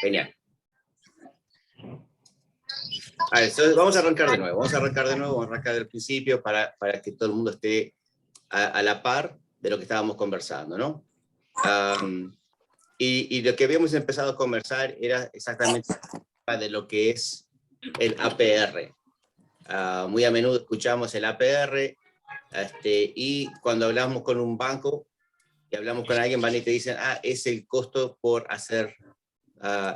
Genial. A ver, vamos a arrancar de nuevo, vamos a arrancar del principio para que todo el mundo esté a la par de lo que estábamos conversando, ¿no? Y lo que habíamos empezado a conversar era exactamente de lo que es el APR. Muy a menudo escuchamos el APR, y cuando hablamos con un banco y hablamos con alguien, van y te dicen, es el costo por hacer,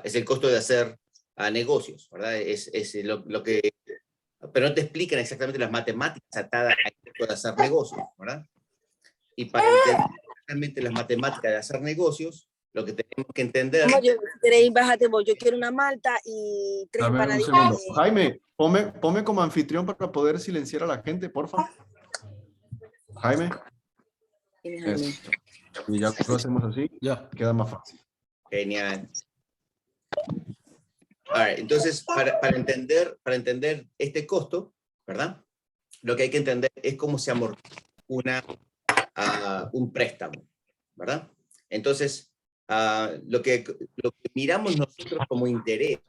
es el costo de hacer negocios, ¿verdad? Es lo que, pero no te explican exactamente las matemáticas atadas al costo de hacer negocios, ¿verdad? Y para entender realmente las matemáticas de hacer negocios, lo que tenemos que entender... Si bájate vos, yo quiero una malta y 3 empanaditas. Jaime, ponme como anfitrión para poder silenciar a la gente, porfa. Jaime. Eso. Y ya lo hacemos así, ya queda más fácil. Genial. Entonces, para entender este costo, ¿verdad? Lo que hay que entender es cómo se amortiza un préstamo, ¿verdad? Entonces, lo que miramos nosotros como interés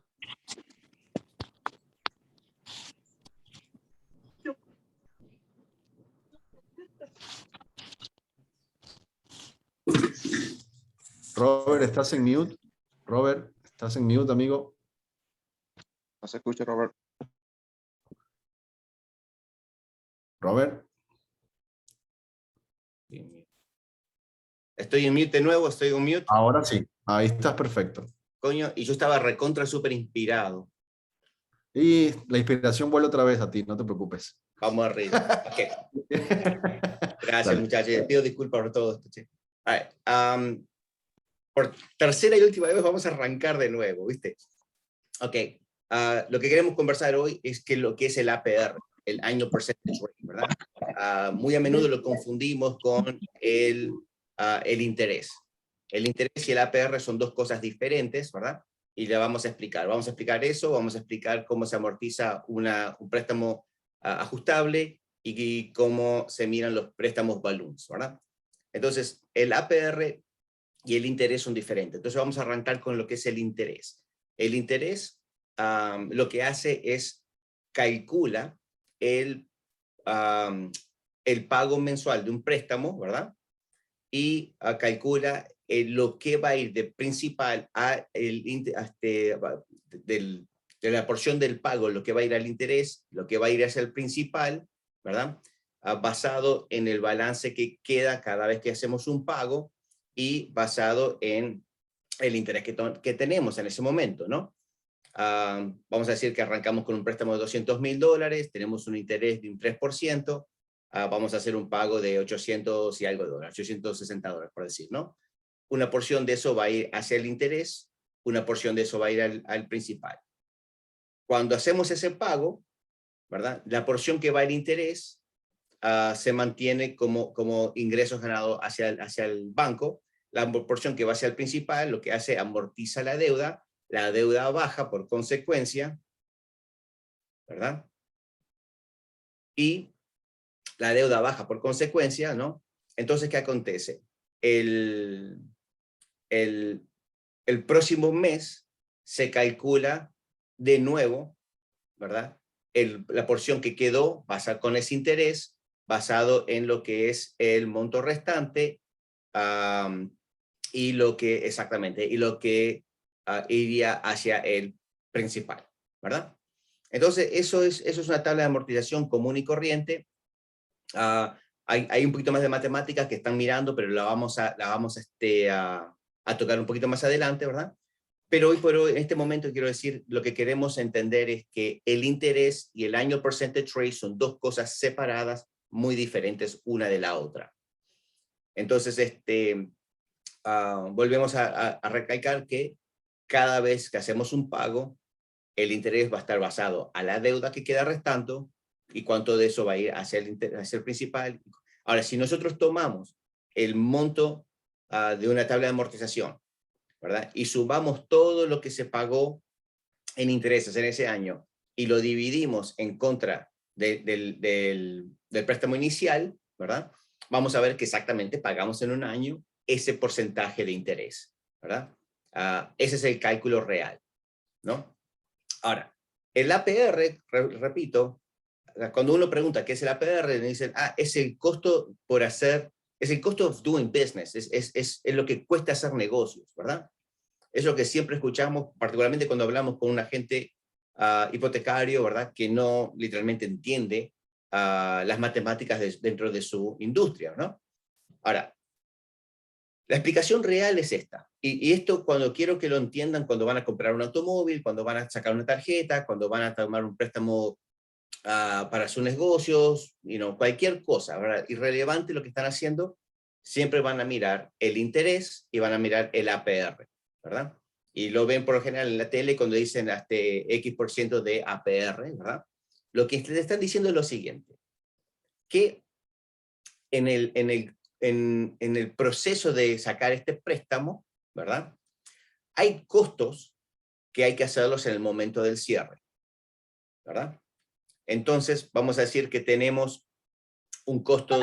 Robert, estás en mute. Robert, estás en mute, amigo. No se escucha, Robert. Robert. Estoy en mute de nuevo, estoy en mute. Ahora sí, ahí estás perfecto. Coño, y yo estaba recontra súper inspirado. Y la inspiración vuelve otra vez a ti, no te preocupes. Vamos arriba. Okay. Gracias, Dale. muchachos. Pido disculpas por todo esto. Por tercera y última vez vamos a arrancar de nuevo, ¿viste? Ok. Lo que queremos conversar hoy es lo que es el APR, el Annual Percentage Rate, ¿verdad? Muy a menudo lo confundimos con el interés. El interés y el APR son dos cosas diferentes, ¿verdad? Y le vamos a explicar. Vamos a explicar eso, vamos a explicar cómo se amortiza un préstamo ajustable y cómo se miran los préstamos balloons, ¿verdad? Entonces, el APR y el interés son diferentes. Entonces vamos a arrancar con lo que es el interés. El interés lo que hace es calcula el pago mensual de un préstamo, ¿verdad? Y calcula lo que va a ir de principal de la porción del pago, lo que va a ir al interés, lo que va a ir hacia el principal, ¿verdad? Basado en el balance que queda cada vez que hacemos un pago y basado en el interés que tenemos en ese momento, ¿no? Vamos a decir que arrancamos con un préstamo de $200,000, tenemos un interés de un 3%, vamos a hacer un pago de 800 y algo de dólares, $860 por decir, ¿no? Una porción de eso va a ir hacia el interés, una porción de eso va a ir al principal. Cuando hacemos ese pago, ¿verdad? La porción que va al interés se mantiene como ingresos ganados hacia el banco. La porción que va hacia el principal, lo que hace, amortiza la deuda baja por consecuencia, ¿verdad? Y la deuda baja por consecuencia, ¿no? Entonces, ¿qué acontece? El próximo mes se calcula de nuevo, ¿verdad? La porción que quedó basada con ese interés, basado en lo que es el monto restante y lo que iría hacia el principal, ¿verdad? Entonces, eso es una tabla de amortización común y corriente. Hay un poquito más de matemáticas que están mirando, pero la vamos a tocar un poquito más adelante, ¿verdad? Pero hoy por hoy, en este momento, quiero decir, lo que queremos entender es que el interés y el annual percentage rate son dos cosas separadas, muy diferentes una de la otra. Entonces, volvemos a recalcar que cada vez que hacemos un pago, el interés va a estar basado a la deuda que queda restando y cuánto de eso va a ir hacia el principal. Ahora, si nosotros tomamos el monto de una tabla de amortización, ¿verdad? Y sumamos todo lo que se pagó en intereses en ese año y lo dividimos en contra del préstamo inicial, ¿verdad? Vamos a ver que exactamente pagamos en un año ese porcentaje de interés, ¿verdad? Ese es el cálculo real, ¿no? Ahora, el APR, repito, cuando uno pregunta qué es el APR, le dicen, es el costo por hacer, es el costo of doing business, es lo que cuesta hacer negocios, ¿verdad? Es lo que siempre escuchamos, particularmente cuando hablamos con un agente hipotecario, ¿verdad? Que no literalmente entiende las matemáticas dentro de su industria, ¿no? Ahora, la explicación real es esta, y esto cuando quiero que lo entiendan, cuando van a comprar un automóvil, cuando van a sacar una tarjeta, cuando van a tomar un préstamo para sus negocios, cualquier cosa, ¿verdad? Irrelevante lo que están haciendo, siempre van a mirar el interés y van a mirar el APR, ¿verdad? Y lo ven por lo general en la tele cuando dicen hasta X% de APR, ¿verdad? Lo que les están diciendo es lo siguiente, que en el proceso de sacar este préstamo, ¿verdad? Hay costos que hay que hacerlos en el momento del cierre, ¿verdad? Entonces, vamos a decir que tenemos un costo...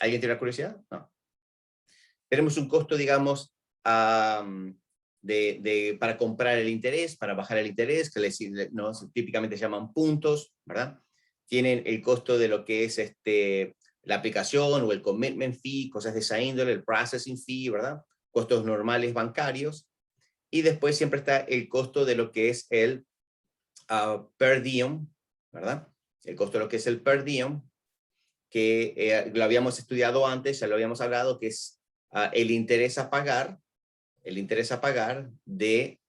¿Alguien tiene curiosidad? No. Tenemos un costo, digamos, para comprar el interés, para bajar el interés, que ¿no? Típicamente se llaman puntos, ¿verdad? Tienen el costo de lo que es la aplicación o el commitment fee, cosas de esa índole, el processing fee, ¿verdad? Costos normales bancarios. Y después siempre está el costo de lo que es el per diem, ¿verdad? El costo de lo que es el per diem, que lo habíamos estudiado antes, ya lo habíamos hablado, que es el interés a pagar de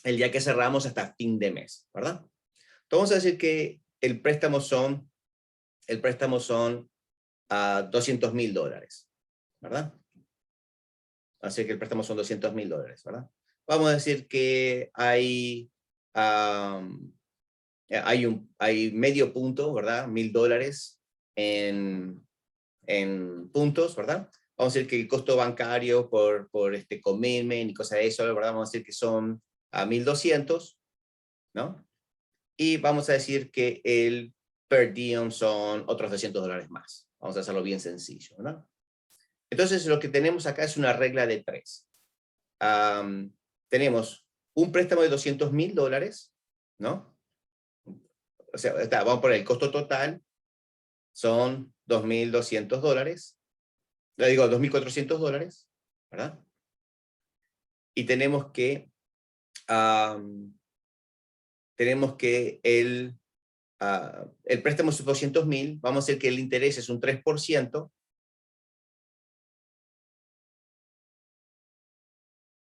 el día que cerramos hasta fin de mes, ¿verdad? Entonces vamos a decir que el préstamo son $200,000, ¿verdad? Así que el préstamo son $200,000, ¿verdad? Vamos a decir que hay medio punto, ¿verdad? $1,000 en puntos, ¿verdad? Vamos a decir que el costo bancario por commitment y cosas de eso, ¿verdad? Vamos a decir que son 1,200, ¿no? Y vamos a decir que el per diem son otros $200 más. Vamos a hacerlo bien sencillo, ¿no? Entonces lo que tenemos acá es una regla de 3. Tenemos un préstamo de $200,000, ¿no? O sea, vamos a poner el costo total, son $2,200, le digo $2,400, ¿verdad? Y tenemos que el préstamo es $200,000, vamos a decir que el interés es un 3%.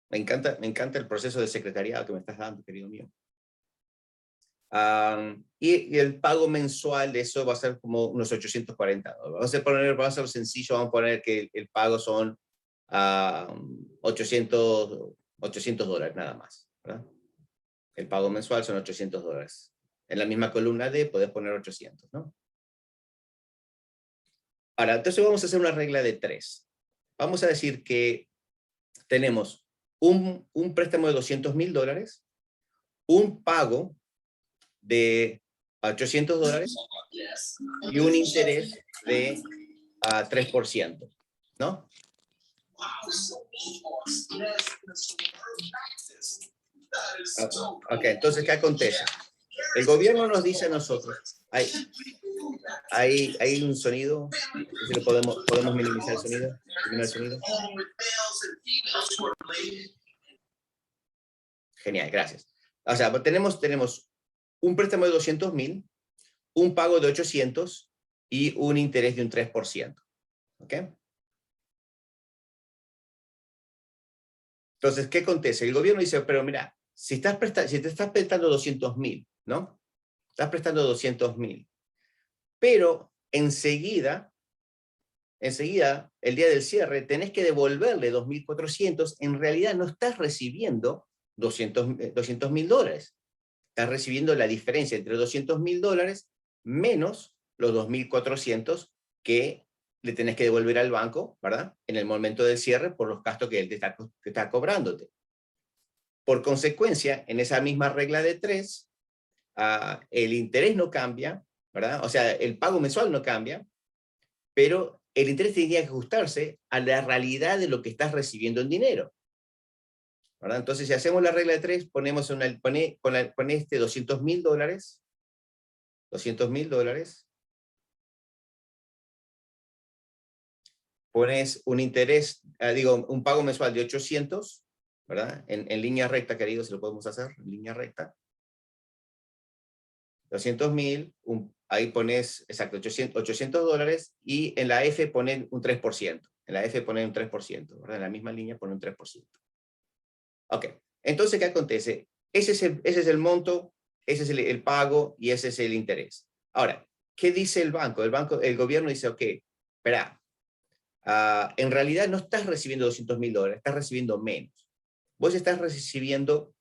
Me encanta el proceso de secretariado que me estás dando, querido mío. Y el pago mensual de eso va a ser como unos $840. Vamos a hacerlo sencillo, vamos a poner que el pago son $800 nada más, ¿verdad? El pago mensual son $800. En la misma columna D puedes poner 800, ¿no? Ahora, entonces vamos a hacer una regla de 3. Vamos a decir que tenemos un préstamo de $200,000, un pago de $800 y un interés de 3%, ¿no? Ok, entonces, ¿qué acontece? El gobierno nos dice a nosotros, hay un sonido, si lo podemos minimizar el sonido, Genial, gracias. O sea, tenemos un préstamo de $200,000, un pago de $800 y un interés de un 3%. ¿Ok? Entonces, ¿qué acontece? El gobierno dice, pero mira, si te estás prestando $200,000, ¿no? Estás prestando $200,000, pero enseguida, el día del cierre, tenés que devolverle $2,400, en realidad no estás recibiendo $200,000. Estás recibiendo la diferencia entre $200,000 menos los $2,400 que le tenés que devolver al banco, ¿verdad? En el momento del cierre por los gastos que él te está cobrándote. Por consecuencia, en esa misma regla de 3, el interés no cambia, ¿verdad? O sea, el pago mensual no cambia, pero el interés tendría que ajustarse a la realidad de lo que estás recibiendo en dinero. ¿Verdad? Entonces, si hacemos la regla de 3, ponemos pone este $200.000, pones un interés, un pago mensual de 800, ¿verdad? En línea recta, queridos, si lo podemos hacer, en línea recta. 200.000, ahí pones, exacto, $800, y en la F ponen un 3%. En la F ponen un 3%, ¿verdad? En la misma línea ponen un 3%. Ok, entonces, ¿qué acontece? Ese es el monto, ese es el pago, y ese es el interés. Ahora, ¿qué dice el banco? El gobierno dice, ok, espera, en realidad no estás recibiendo $200.000, estás recibiendo menos. Vos estás recibiendo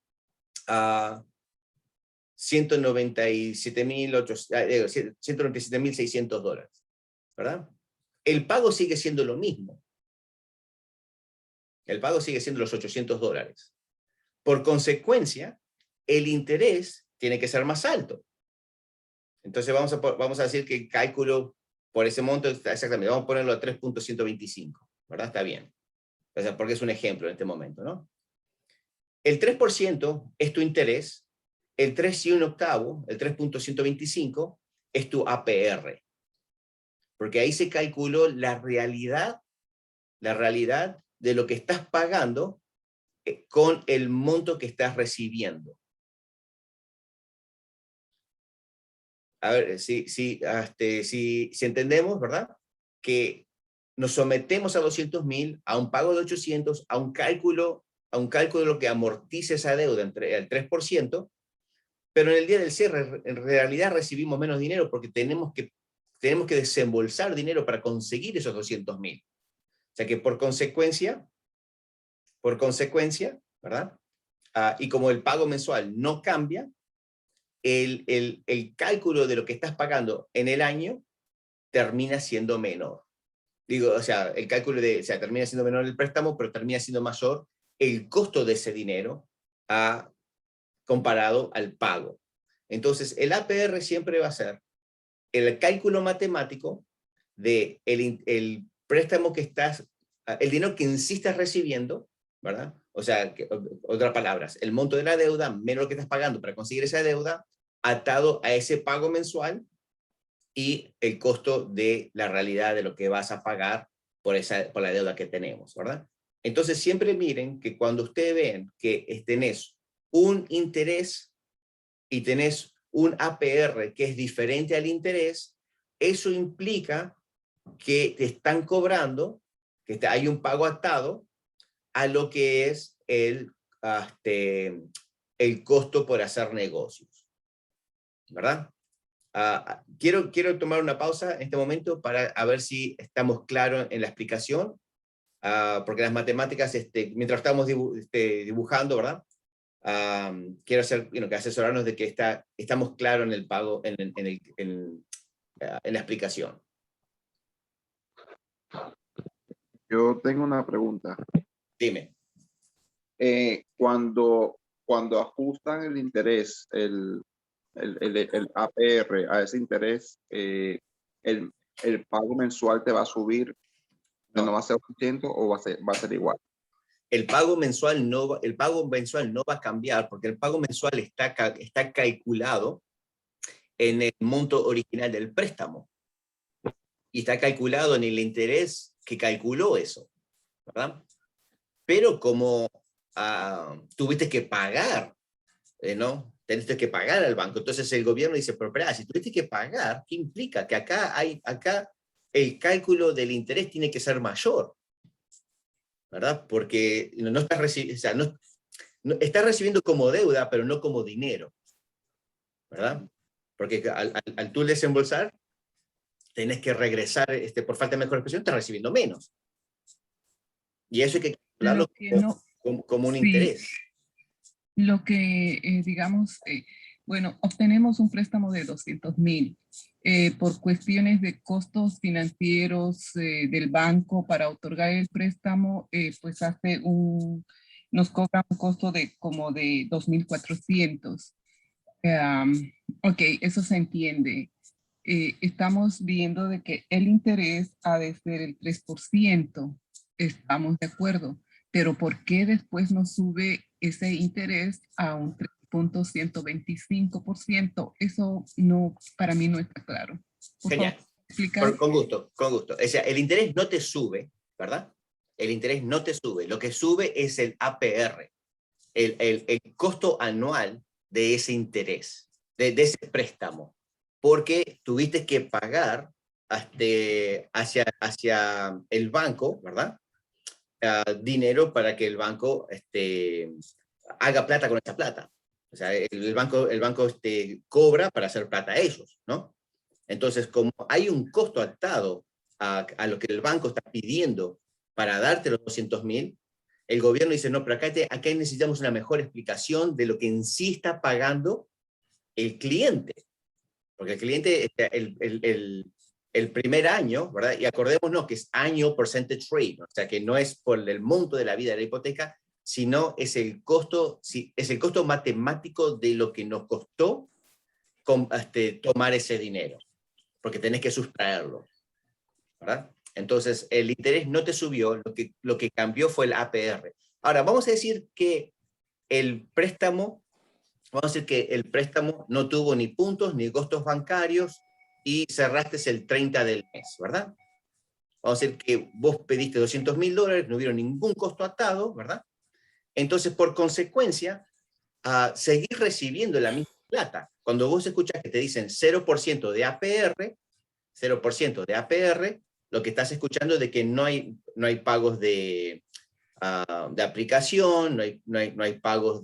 197.600 $, ¿verdad? El pago sigue siendo lo mismo. El pago sigue siendo los $800. Por consecuencia, el interés tiene que ser más alto. Entonces vamos a decir que el cálculo por ese monto, exactamente, vamos a ponerlo a 3.125, ¿verdad? Está bien. O sea, porque es un ejemplo en este momento, ¿no? El 3% es tu interés, el 3 y un octavo, el 3.125, es tu APR. Porque ahí se calculó la realidad de lo que estás pagando con el monto que estás recibiendo. A ver, si entendemos, ¿verdad? Que nos sometemos a 200.000, a un pago de 800, a un cálculo de lo que amortiza esa deuda entre el 3%, pero en el día del cierre, en realidad recibimos menos dinero porque tenemos que desembolsar dinero para conseguir esos 200.000. O sea que por consecuencia, ¿verdad? Y como el pago mensual no cambia, el cálculo de lo que estás pagando en el año termina siendo menor. O sea, el cálculo termina siendo menor el préstamo, pero termina siendo mayor el costo de ese dinero comparado al pago. Entonces, el APR siempre va a ser el cálculo matemático de el préstamo que el dinero que en sí estás recibiendo, ¿verdad? O sea, otras palabras, el monto de la deuda menos lo que estás pagando para conseguir esa deuda, atado a ese pago mensual y el costo de la realidad de lo que vas a pagar por la deuda que tenemos, ¿verdad? Entonces, siempre miren que cuando ustedes ven que tenés un interés y tenés un APR que es diferente al interés, eso implica que te están cobrando, que hay un pago atado a lo que es el costo por hacer negocios, ¿verdad? Quiero tomar una pausa en este momento para ver si estamos claros en la explicación, porque las matemáticas, mientras estamos dibujando, ¿verdad? Quiero que asesorarnos de que estamos claros en el pago, en la explicación. Yo tengo una pregunta. Dime. Cuando ajustan el interés, el APR a ese interés, el pago mensual te va a subir, no va a ser 800 o va a ser igual. El pago mensual no va a cambiar porque el pago mensual está calculado en el monto original del préstamo y está calculado en el interés que calculó eso, ¿verdad? Pero como tuviste que pagar, ¿no? Teniste que pagar al banco, entonces el gobierno dice, pero espera, si tuviste que pagar, ¿qué implica? Que acá el cálculo del interés tiene que ser mayor, ¿verdad? Porque no estás recibiendo, o sea, no, estás recibiendo como deuda, pero no como dinero, ¿verdad? Porque al tú desembolsar, tenés que regresar, por falta de mejor expresión, estás recibiendo menos. Y eso hay que calcularlo como un interés. Lo que, digamos, bueno, obtenemos un préstamo de 200.000 por cuestiones de costos financieros del banco para otorgar el préstamo, pues nos cobra un costo como de 2.400. Ok, eso se entiende. estamos viendo de que el interés ha de ser el 3%. Estamos de acuerdo. Pero ¿por qué después nos sube ese interés a un 3.125%? Eso no, para mí no está claro. Genial. Con gusto, con gusto. O sea, el interés no te sube, ¿verdad? El interés no te sube. Lo que sube es el APR, el costo anual de ese interés, de ese préstamo, porque tuviste que pagar hacia el banco, ¿verdad? Dinero para que el banco haga plata con esa plata. O sea, el banco cobra para hacer plata a ellos, ¿no? Entonces, como hay un costo atado a lo que el banco está pidiendo para darte los 200.000, el gobierno dice, no, pero acá necesitamos una mejor explicación de lo que en sí está pagando el cliente. Porque el cliente, el primer año, ¿verdad? Y acordémonos que es año percentage rate, ¿no? O sea, que no es por el monto de la vida de la hipoteca, sino es el costo matemático de lo que nos costó tomar ese dinero, porque tenés que sustraerlo, ¿verdad? Entonces, el interés no te subió, lo que cambió fue el APR. Ahora, vamos a decir que el préstamo no tuvo ni puntos ni costos bancarios y cerraste el 30 del mes, ¿verdad? Vamos a decir que vos pediste $200.000, no hubo ningún costo atado, ¿verdad? Entonces, por consecuencia, seguís recibiendo la misma plata. Cuando vos escuchas que te dicen 0% de APR, 0% de APR, lo que estás escuchando es de que no hay pagos de aplicación, no hay pagos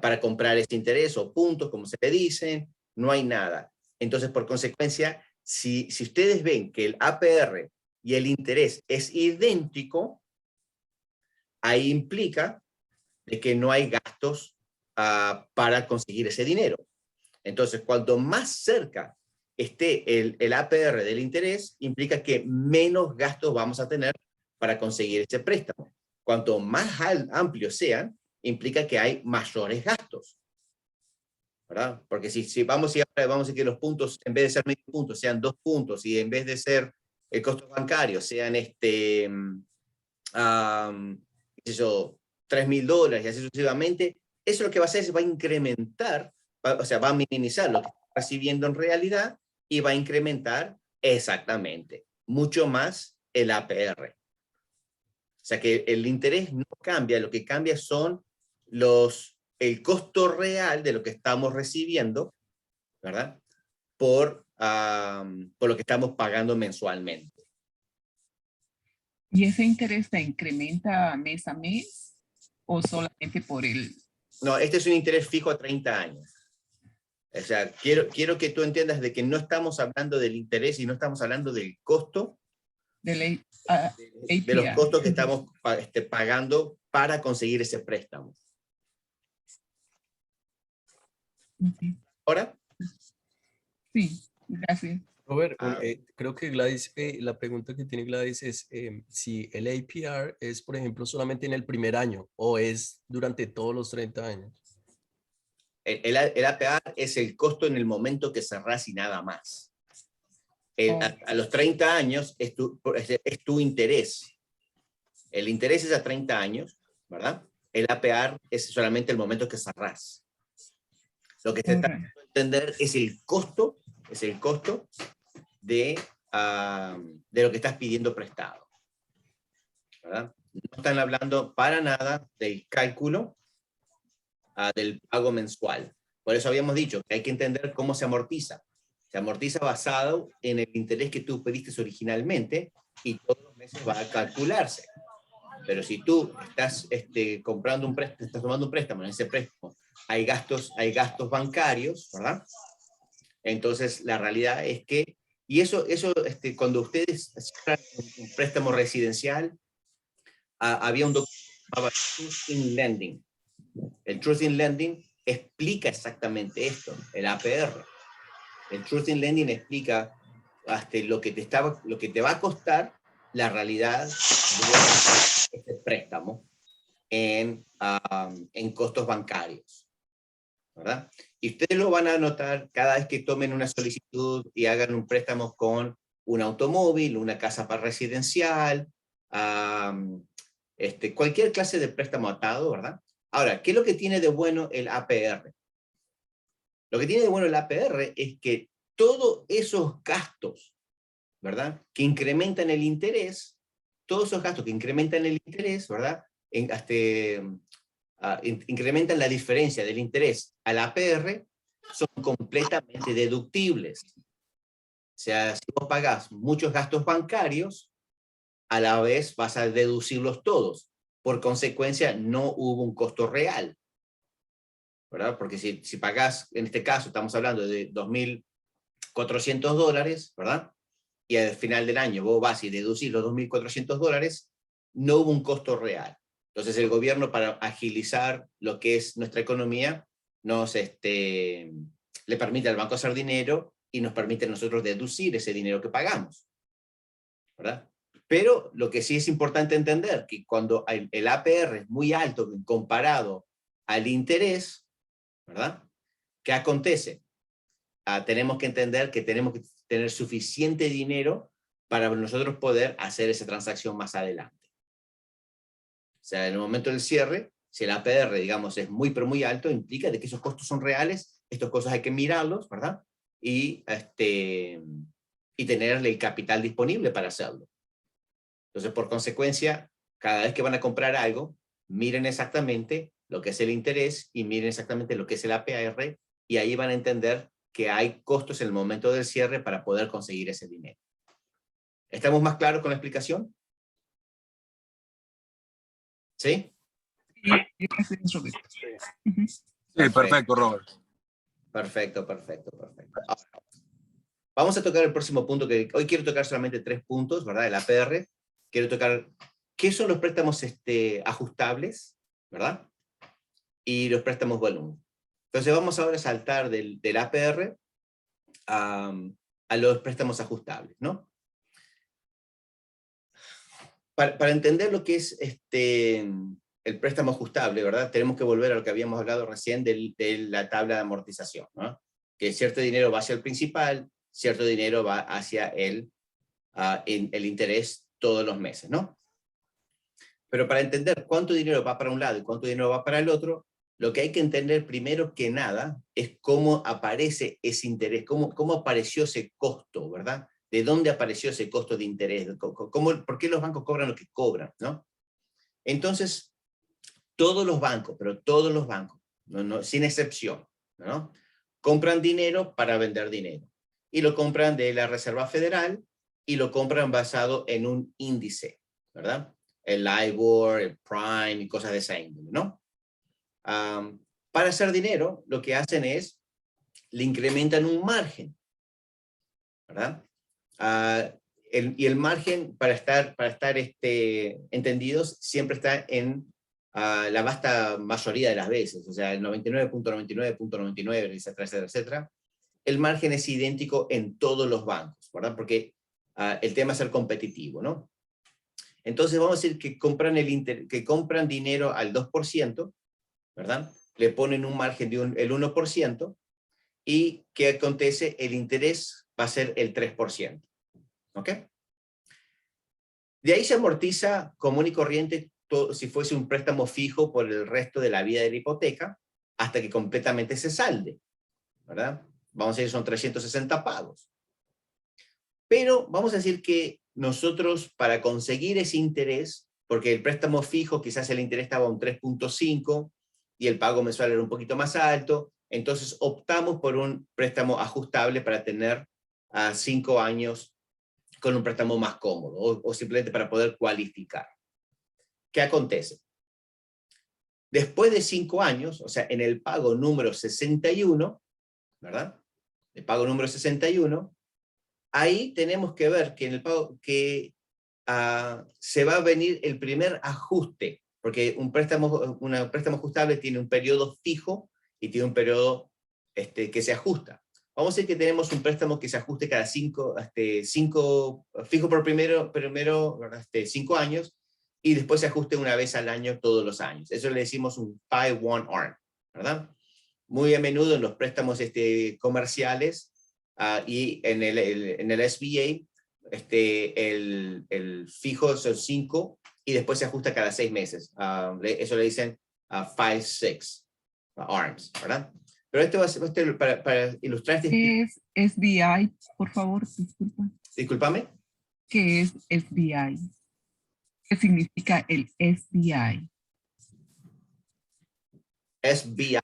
para comprar ese interés o puntos, como se le dicen, no hay nada. Entonces, por consecuencia, si ustedes ven que el APR y el interés es idéntico, ahí implica de que no hay gastos para conseguir ese dinero. Entonces, cuanto más cerca esté el APR del interés, implica que menos gastos vamos a tener para conseguir ese préstamo. Cuanto más amplios sean, implica que hay mayores gastos, ¿verdad? Porque si vamos a decir que los puntos, en vez de ser medio puntos, sean 2 puntos, y en vez de ser el costo bancario, sean $3.000 y así sucesivamente, eso lo que va a hacer es va a incrementar, o sea, va a minimizar lo que está recibiendo en realidad y va a incrementar exactamente mucho más el APR. O sea que el interés no cambia, lo que cambia son el costo real de lo que estamos recibiendo, ¿verdad? Por lo que estamos pagando mensualmente. ¿Y ese interés se incrementa mes a mes o solamente por el...? No, este es un interés fijo a 30 años. O sea, quiero que tú entiendas de que no estamos hablando del interés y no estamos hablando del costo, de los costos que estamos pagando para conseguir ese préstamo. ¿Ahora? Sí, gracias. Robert, creo que Gladys, la pregunta que tiene Gladys es si el APR es, por ejemplo, solamente en el primer año o es durante todos los 30 años. El APR es el costo en el momento que cerrás y nada más. A los 30 años es tu interés. El interés es a 30 años, ¿verdad? El APR es solamente el momento que cerrás. Lo que se está tratando de entender es el costo de lo que estás pidiendo prestado, ¿verdad? No están hablando para nada del cálculo del pago mensual. Por eso habíamos dicho que hay que entender cómo se amortiza. Se amortiza basado en el interés que tú pediste originalmente y todos los meses va a calcularse. Pero si tú estás tomando un préstamo, en ese préstamo hay gastos bancarios, ¿verdad? Entonces la realidad es que, y eso cuando ustedes hacían un préstamo residencial, había un documento que se llamaba Truth in Lending. El Truth in Lending explica exactamente esto, el APR. El Truth in Lending explica lo que te va a costar la realidad de este préstamo en costos bancarios. ¿verdad? Y ustedes lo van a notar cada vez que tomen una solicitud y hagan un préstamo con un automóvil, una casa para residencial, cualquier clase de préstamo atado, ¿verdad? Ahora, ¿qué es lo que tiene de bueno el APR? Lo que tiene de bueno el APR es que todos esos gastos, ¿verdad? Que incrementan el interés, todos esos gastos que incrementan el interés, ¿verdad? Incrementan la diferencia del interés al APR, son completamente deductibles. O sea, si vos pagás muchos gastos bancarios, a la vez vas a deducirlos todos. Por consecuencia, no hubo un costo real, ¿verdad? Porque si pagás, en este caso estamos hablando de $2.400, ¿verdad? Y al final del año vos vas y deducís los $2.400, no hubo un costo real. Entonces el gobierno, para agilizar lo que es nuestra economía, le permite al banco hacer dinero y nos permite a nosotros deducir ese dinero que pagamos, ¿verdad? Pero lo que sí es importante entender, que cuando el APR es muy alto comparado al interés, ¿verdad? ¿Qué acontece? Tenemos que entender que tenemos que tener suficiente dinero para nosotros poder hacer esa transacción más adelante. O sea, en el momento del cierre, si el APR, digamos, es muy, pero muy alto, implica de que esos costos son reales, estos costos hay que mirarlos, ¿verdad? Y tener el capital disponible para hacerlo. Entonces, por consecuencia, cada vez que van a comprar algo, miren exactamente lo que es el interés y miren exactamente lo que es el APR, y ahí van a entender que hay costos en el momento del cierre para poder conseguir ese dinero. ¿Estamos más claros con la explicación? ¿Sí? Sí, gracias, Roberto. Sí, perfecto, Robert. Perfecto. Ahora, vamos a tocar el próximo punto, que hoy quiero tocar solamente 3 puntos, ¿verdad? El APR. Quiero tocar qué son los préstamos ajustables, ¿verdad? Y los préstamos volumen. Entonces vamos ahora a saltar del APR a los préstamos ajustables, ¿no? Para entender lo que es el préstamo ajustable, ¿verdad? Tenemos que volver a lo que habíamos hablado recién de la tabla de amortización, ¿no? Que cierto dinero va hacia el principal, cierto dinero va hacia el interés todos los meses, ¿no? Pero para entender cuánto dinero va para un lado y cuánto dinero va para el otro, lo que hay que entender primero que nada es cómo aparece ese interés, cómo apareció ese costo, ¿verdad? ¿De dónde apareció ese costo de interés? ¿Por qué los bancos cobran lo que cobran, ¿no? Entonces, todos los bancos, pero todos los bancos, sin excepción, ¿no? Compran dinero para vender dinero. Y lo compran de la Reserva Federal y lo compran basado en un índice, ¿verdad? El LIBOR, el Prime y cosas de esa índole, ¿no? Para hacer dinero, lo que hacen es, le incrementan un margen, ¿verdad? Y el margen, para estar entendidos, siempre está en la vasta mayoría de las veces, o sea, el 99.99.99, etcétera, etcétera, etcétera. El margen es idéntico en todos los bancos, ¿verdad? Porque el tema es ser competitivo, ¿no? Entonces vamos a decir que compran dinero al 2%, ¿verdad? Le ponen un margen de el 1%, y ¿qué acontece? El interés va a ser el 3%. ¿Ok? De ahí se amortiza común y corriente si fuese un préstamo fijo por el resto de la vida de la hipoteca, hasta que completamente se salde, ¿verdad? Vamos a decir, son 360 pagos. Pero vamos a decir que nosotros, para conseguir ese interés, porque el préstamo fijo quizás el interés estaba a un 3.5 y el pago mensual era un poquito más alto, entonces optamos por un préstamo ajustable para tener 5 años con un préstamo más cómodo, o simplemente para poder cualificar. ¿Qué acontece? Después de 5 años, o sea, en el pago número 61, ¿verdad? El pago número 61, ahí tenemos que ver que en el pago se va a venir el primer ajuste, porque un préstamo ajustable tiene un periodo fijo y tiene un periodo que se ajusta. Vamos a decir que tenemos un préstamo que se ajuste cada 5, fijo por primero 5 años, y después se ajuste una vez al año todos los años. Eso le decimos un 5-1 ARM, ¿verdad? muy a menudo en los préstamos comerciales y en el SBA, el fijo son 5 y después se ajusta cada 6 meses. Eso le dicen 5-6 ARMs, ¿verdad? Pero esto va a ser para ilustrar este... ¿Qué es SBI? Por favor, disculpa. Discúlpame. ¿Qué es SBI? ¿Qué significa el SBI? SBI.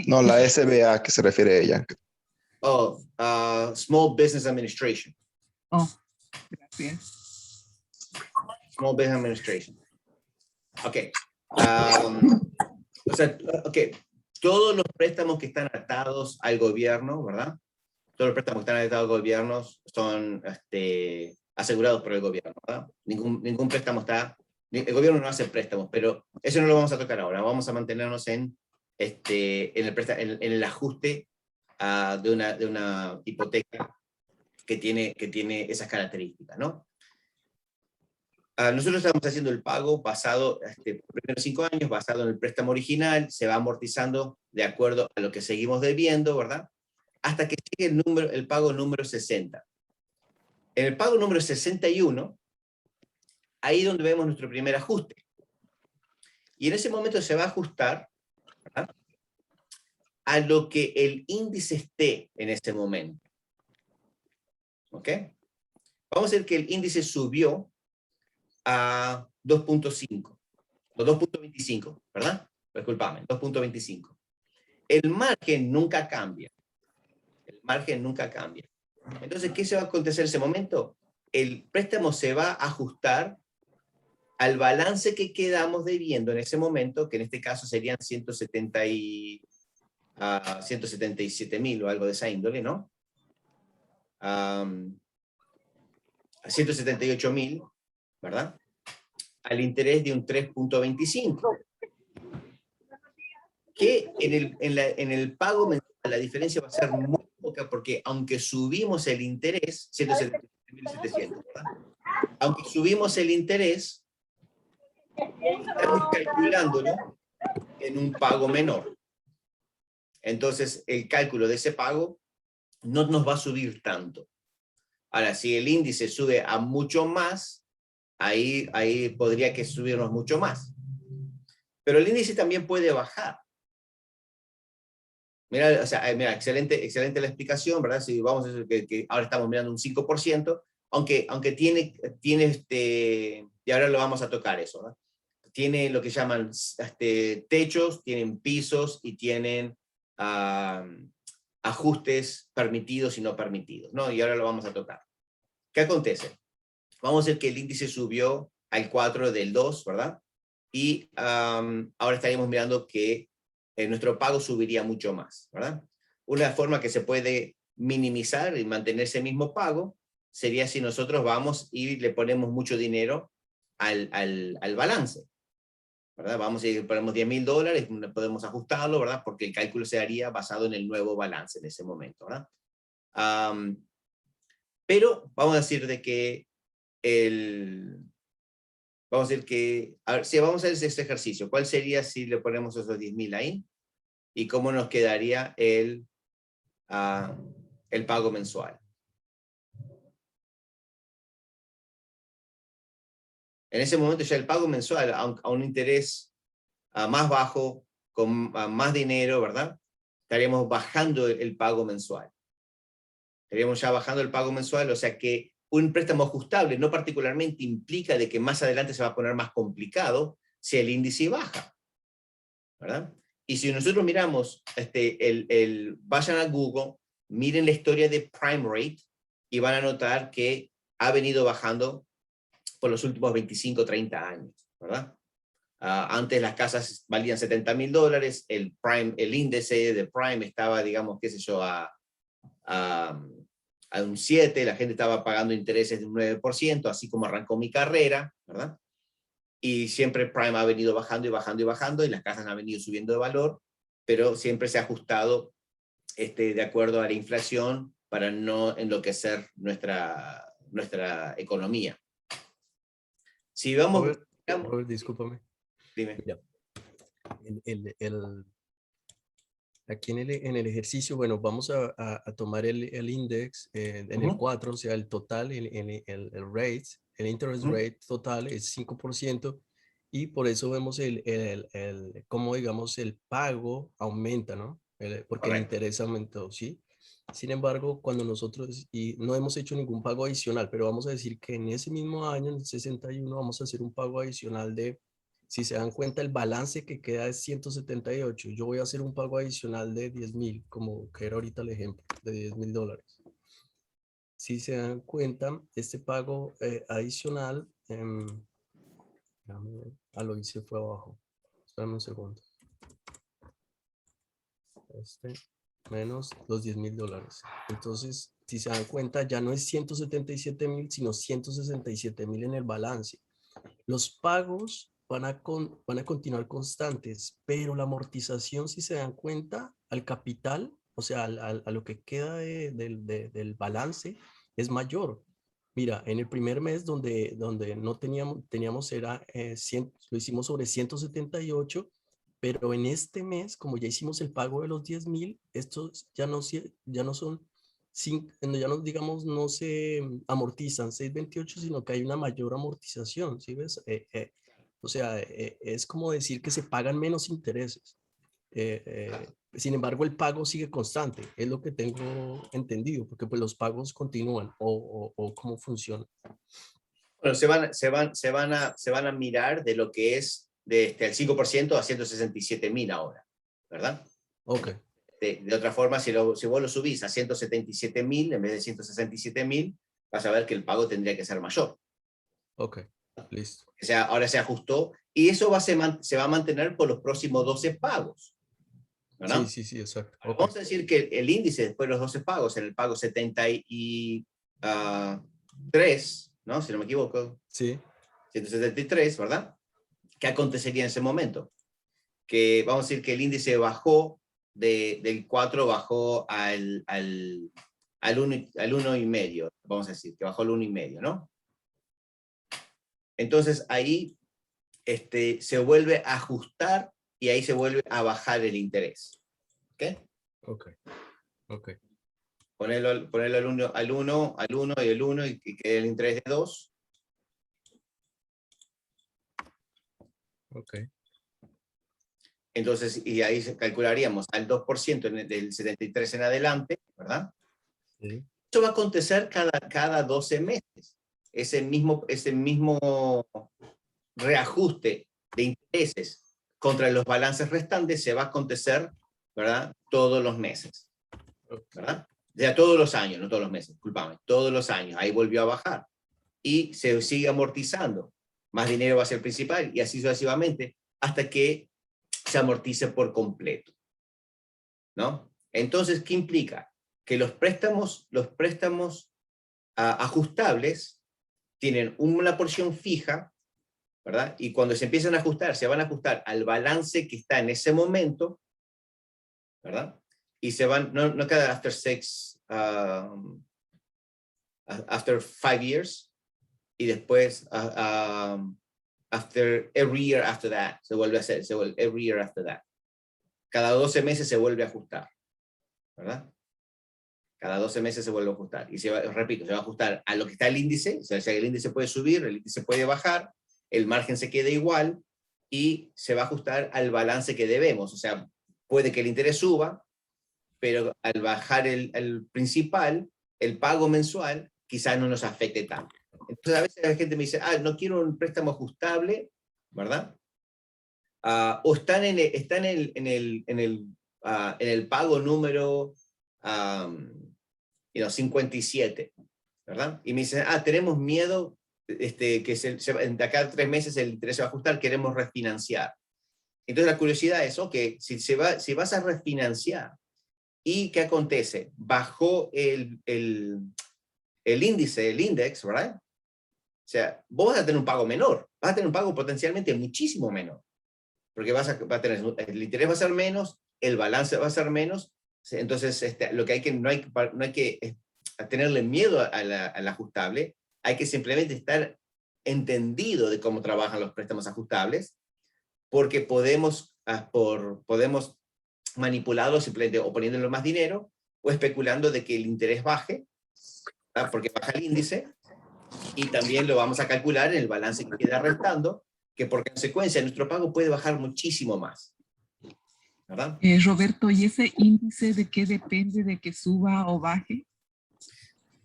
No, la SBA que se refiere a ella. Oh, Small Business Administration. Oh, gracias. Small Business Administration. Ok. Todos los préstamos que están atados al gobierno, ¿verdad? Todos los préstamos que están atados al gobierno son asegurados por el gobierno, ¿verdad? Ningún préstamo está... El gobierno no hace préstamos, pero eso no lo vamos a tocar ahora. Vamos a mantenernos en el ajuste de una hipoteca que tiene esas características, ¿no? Nosotros estamos haciendo el pago basado, los primeros 5 años, basado en el préstamo original, se va amortizando de acuerdo a lo que seguimos debiendo, ¿verdad? Hasta que llegue el pago número 60. En el pago número 61, ahí es donde vemos nuestro primer ajuste. Y en ese momento se va a ajustar, ¿verdad?, a lo que el índice esté en ese momento. ¿Ok? Vamos a ver que el índice subió a 2.5, o 2.25, ¿verdad? Disculpame, 2.25. El margen nunca cambia. El margen nunca cambia. Entonces, ¿qué se va a acontecer en ese momento? El préstamo se va a ajustar al balance que quedamos debiendo en ese momento, que en este caso serían 177.000 o algo de esa índole, ¿no? 178.000, ¿verdad? Al interés de un 3.25. Que en el pago mensual la diferencia va a ser muy poca, porque aunque subimos el interés, 177.700, ¿verdad? Aunque subimos el interés, estamos calculándolo en un pago menor. Entonces, el cálculo de ese pago no nos va a subir tanto. Ahora, si el índice sube a mucho más, ahí podría que subirnos mucho más. Pero el índice también puede bajar. Mira, mira, excelente la explicación, ¿verdad? Si vamos a decir que ahora estamos mirando un 5%, aunque tiene y ahora lo vamos a tocar eso, ¿verdad? Tiene lo que llaman techos, tienen pisos y tienen ajustes permitidos y no permitidos, ¿no? Y ahora lo vamos a tocar. ¿Qué acontece? Vamos a ver que el índice subió al 4 del 2, ¿verdad? Y ahora estaríamos mirando que nuestro pago subiría mucho más, ¿verdad? Una forma que se puede minimizar y mantener ese mismo pago sería si nosotros vamos y le ponemos mucho dinero al balance, ¿verdad? Vamos y ponemos $10.000, podemos ajustarlo, ¿verdad? Porque el cálculo se haría basado en el nuevo balance en ese momento, ¿verdad? Pero vamos a decir de que vamos a decir que, a ver, si vamos a hacer este ejercicio, ¿cuál sería si le ponemos esos 10.000 ahí? ¿Y cómo nos quedaría el pago mensual? En ese momento ya el pago mensual, a un interés más bajo, con más dinero, ¿verdad? Estaríamos bajando el pago mensual. Estaríamos ya bajando el pago mensual, o sea que un préstamo ajustable no particularmente implica de que más adelante se va a poner más complicado si el índice baja, ¿verdad? Y si nosotros miramos, vayan a Google, miren la historia de prime rate y van a notar que ha venido bajando por los últimos 25 o 30 años, ¿verdad? Antes las casas valían $70.000, el índice de prime estaba, digamos, qué sé yo, a un 7, la gente estaba pagando intereses de un 9%, así como arrancó mi carrera, ¿verdad? Y siempre prime ha venido bajando y bajando y bajando, y las casas han venido subiendo de valor, pero siempre se ha ajustado de acuerdo a la inflación para no enloquecer nuestra economía. Si vamos... Robert, discúlpame. Dime. Mira, Aquí en el ejercicio, bueno, vamos a tomar el index en el 4, o sea, el total, el rate, el interest rate total es 5%, y por eso vemos cómo, digamos, el pago aumenta, ¿no? Porque el interés aumentó, ¿sí? Sin embargo, cuando nosotros, y no hemos hecho ningún pago adicional, pero vamos a decir que en ese mismo año, en el 61, vamos a hacer un pago adicional de, si se dan cuenta, el balance que queda es 178. Yo voy a hacer un pago adicional de 10,000, como que era ahorita el ejemplo, de $10,000. Si se dan cuenta, este pago adicional, lo hice fue abajo. Espérame un segundo. Menos los $10,000. Entonces, si se dan cuenta, ya no es 177,000, sino 167,000 en el balance. Los pagos van a continuar constantes, pero la amortización, si se dan cuenta, al capital, o sea, a lo que queda del balance, es mayor. Mira, en el primer mes donde no teníamos era, lo hicimos sobre 178, pero en este mes, como ya hicimos el pago de los 10,000, estos ya no son, ya no, digamos, no se amortizan 628, sino que hay una mayor amortización, ¿sí ves? O sea, es como decir que se pagan menos intereses. Sin embargo, el pago sigue constante, es lo que tengo entendido, porque pues los pagos continúan, o cómo funciona. Bueno, se van a mirar de lo que es el 5% a 167,000 ahora, ¿verdad? Ok. De otra forma, si vos lo subís a 177,000 en vez de 167,000, vas a ver que el pago tendría que ser mayor. Ok, listo. O sea, ahora se ajustó y eso se va a mantener por los próximos 12 pagos, ¿verdad? Sí, exacto. Okay. Vamos a decir que el índice después de los 12 pagos, en el pago 73, ¿no? Si no me equivoco. Sí. 173, ¿verdad? ¿Qué acontecería en ese momento? Que vamos a decir que el índice bajó del 4, bajó al 1,5, vamos a decir, que bajó al 1,5, ¿no? Entonces ahí se vuelve a ajustar y ahí se vuelve a bajar el interés. ¿Ok? Ok. Ponerlo al 1 y el 1 y que quede el interés de 2. Ok. Entonces, y ahí calcularíamos al 2% del 73 en adelante, ¿verdad? Sí. Esto va a acontecer cada 12 meses. Ese mismo reajuste de intereses contra los balances restantes se va a acontecer, ¿verdad? Todos los meses, ¿verdad? Ya todos los años, no todos los meses, discúlpame, todos los años. Ahí volvió a bajar. Y se sigue amortizando. Más dinero va a ser principal y así sucesivamente hasta que se amortice por completo, ¿no? Entonces, ¿qué implica? Que los préstamos ajustables tienen una porción fija, ¿verdad? Y cuando se empiezan a ajustar, se van a ajustar al balance que está en ese momento, ¿verdad? Y se van, no cada after 5 years, y después after every year after that, se vuelve a hacer, every year after that. Cada 12 meses se vuelve a ajustar, ¿verdad? Cada 12 meses se vuelve a ajustar. Y repito, se va a ajustar a lo que está el índice, o sea, el índice puede subir, el índice puede bajar, el margen se quede igual, y se va a ajustar al balance que debemos. O sea, puede que el interés suba, pero al bajar el principal, el pago mensual, quizás no nos afecte tanto. Entonces a veces la gente me dice, no quiero un préstamo ajustable, ¿verdad? O están en el pago número 57, ¿verdad? Y me dicen, tenemos miedo que de acá a 3 meses el interés se va a ajustar, queremos refinanciar. Entonces la curiosidad es, ok, si vas a refinanciar, ¿y qué acontece? Bajó el índice, el index, ¿verdad? O sea, vos vas a tener un pago menor, vas a tener un pago potencialmente muchísimo menor, porque el interés va a ser menos, el balance va a ser menos. Entonces lo que no hay que tenerle miedo al ajustable, hay que simplemente estar entendido de cómo trabajan los préstamos ajustables, porque podemos manipulado simplemente o poniéndole más dinero o especulando de que el interés baje, ¿verdad? Porque baja el índice, y también lo vamos a calcular en el balance que queda restando, que por consecuencia nuestro pago puede bajar muchísimo más, ¿verdad? Roberto, ¿y ese índice de qué depende de que suba o baje?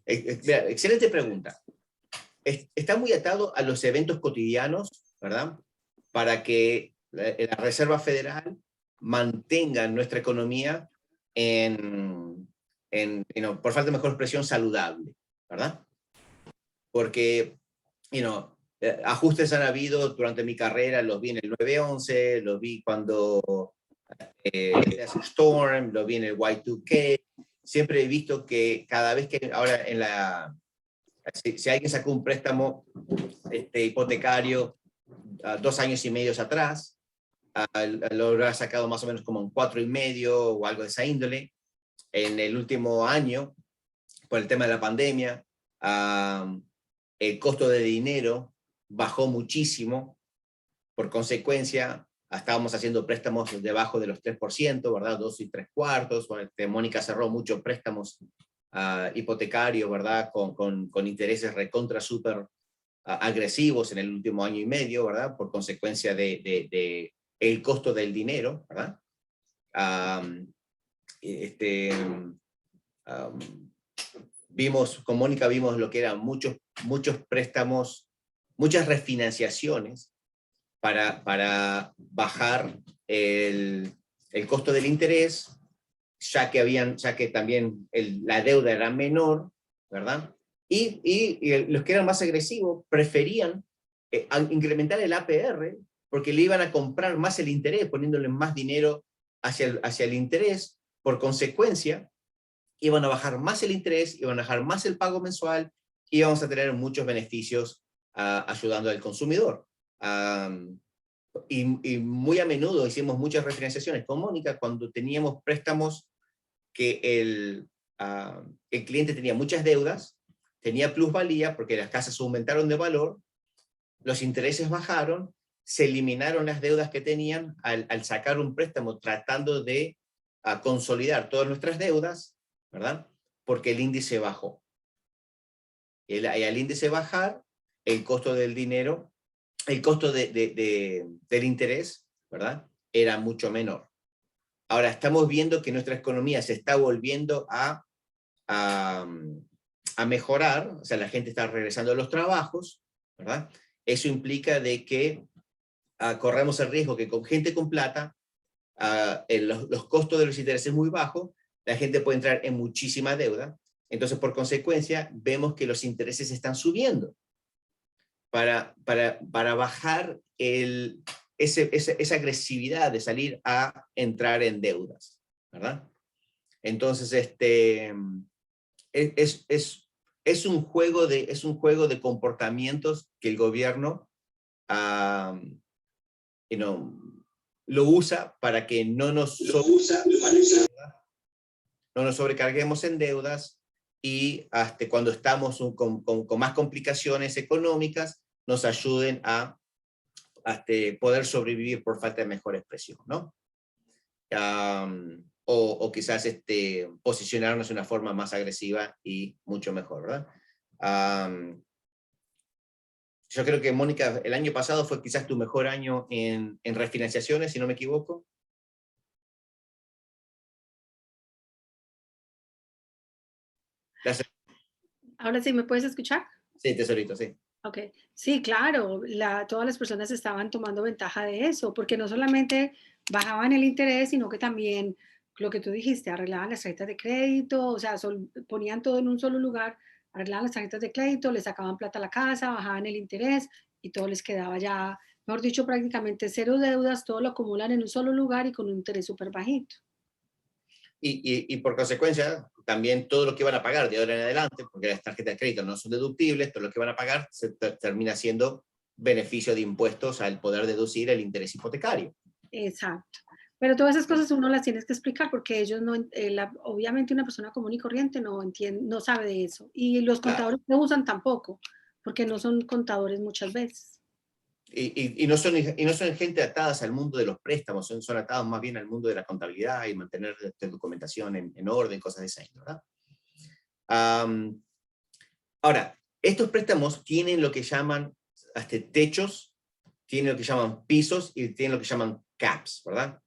Mira, excelente pregunta. Está muy atado a los eventos cotidianos, ¿verdad? Para que la Reserva Federal mantenga nuestra economía por falta de mejor expresión, saludable, ¿verdad? Porque, ajustes han habido durante mi carrera, los vi en el 9/11, los vi cuando Desert Storm, los vi en el Y2K, siempre he visto que cada vez que ahora si alguien sacó un préstamo hipotecario 2 años y medio atrás, lo habrá sacado más o menos como en 4,5 o algo de esa índole. En el último año, por el tema de la pandemia, el costo de dinero bajó muchísimo. Por consecuencia, estábamos haciendo préstamos debajo de los 3%, ¿verdad? 2 3/4. Mónica cerró muchos préstamos hipotecarios, ¿verdad? Con intereses recontra súper agresivos en el último año y medio, ¿verdad? Por consecuencia de el costo del dinero, ¿verdad? Con Mónica vimos lo que eran muchos préstamos, muchas refinanciaciones para bajar el costo del interés, ya que también la deuda era menor, ¿verdad? Y los que eran más agresivos preferían incrementar el APR porque le iban a comprar más el interés, poniéndole más dinero hacia el interés. Por consecuencia, iban a bajar más el interés, iban a bajar más el pago mensual, y íbamos a tener muchos beneficios ayudando al consumidor. Y muy a menudo hicimos muchas refinanciaciones con Mónica cuando teníamos préstamos que el cliente tenía muchas deudas, tenía plusvalía porque las casas aumentaron de valor, los intereses bajaron, se eliminaron las deudas que tenían al sacar un préstamo tratando de consolidar todas nuestras deudas, ¿verdad? Porque el índice bajó. Y al índice bajar, el costo del dinero, el costo del interés, ¿verdad? Era mucho menor. Ahora estamos viendo que nuestra economía se está volviendo a mejorar, o sea, la gente está regresando a los trabajos, ¿verdad? Eso implica de que corremos el riesgo que con gente con plata, los costos de los intereses muy bajos, la gente puede entrar en muchísima deuda. Entonces, por consecuencia, vemos que los intereses están subiendo para bajar esa agresividad de salir a entrar en deudas, ¿verdad? Entonces, es un juego de comportamientos que el gobierno lo usa para que no nos sobrecarguemos en deudas, y hasta cuando estamos con más complicaciones económicas, nos ayuden a poder sobrevivir por falta de mejor expresión, ¿no? O quizás posicionarnos de una forma más agresiva y mucho mejor, ¿verdad? Yo creo que, Mónica, el año pasado fue quizás tu mejor año en refinanciaciones, si no me equivoco. Ahora sí, ¿me puedes escuchar? Sí, tesorito, sí. Ok, sí, claro, todas las personas estaban tomando ventaja de eso, porque no solamente bajaban el interés, sino que también, lo que tú dijiste, arreglaban las tarjetas de crédito, o sea, ponían todo en un solo lugar, arreglaban las tarjetas de crédito, le sacaban plata a la casa, bajaban el interés y todo les quedaba ya, mejor dicho, prácticamente cero deudas, todo lo acumulan en un solo lugar y con un interés súper bajito. Y por consecuencia, también todo lo que van a pagar de ahora en adelante, porque las tarjetas de crédito no son deductibles, todo lo que van a pagar termina siendo beneficio de impuestos al poder deducir el interés hipotecario. Exacto. Pero todas esas cosas uno las tienes que explicar porque ellos no, obviamente una persona común y corriente no entiende, no sabe de eso. Y los contadores no usan tampoco, porque no son contadores muchas veces. y no son gente atadas al mundo de los préstamos, son atados más bien al mundo de la contabilidad y mantener documentación en orden, cosas de esa índole, ¿verdad? Ahora, estos préstamos tienen lo que llaman techos, tienen lo que llaman pisos y tienen lo que llaman caps, ¿verdad?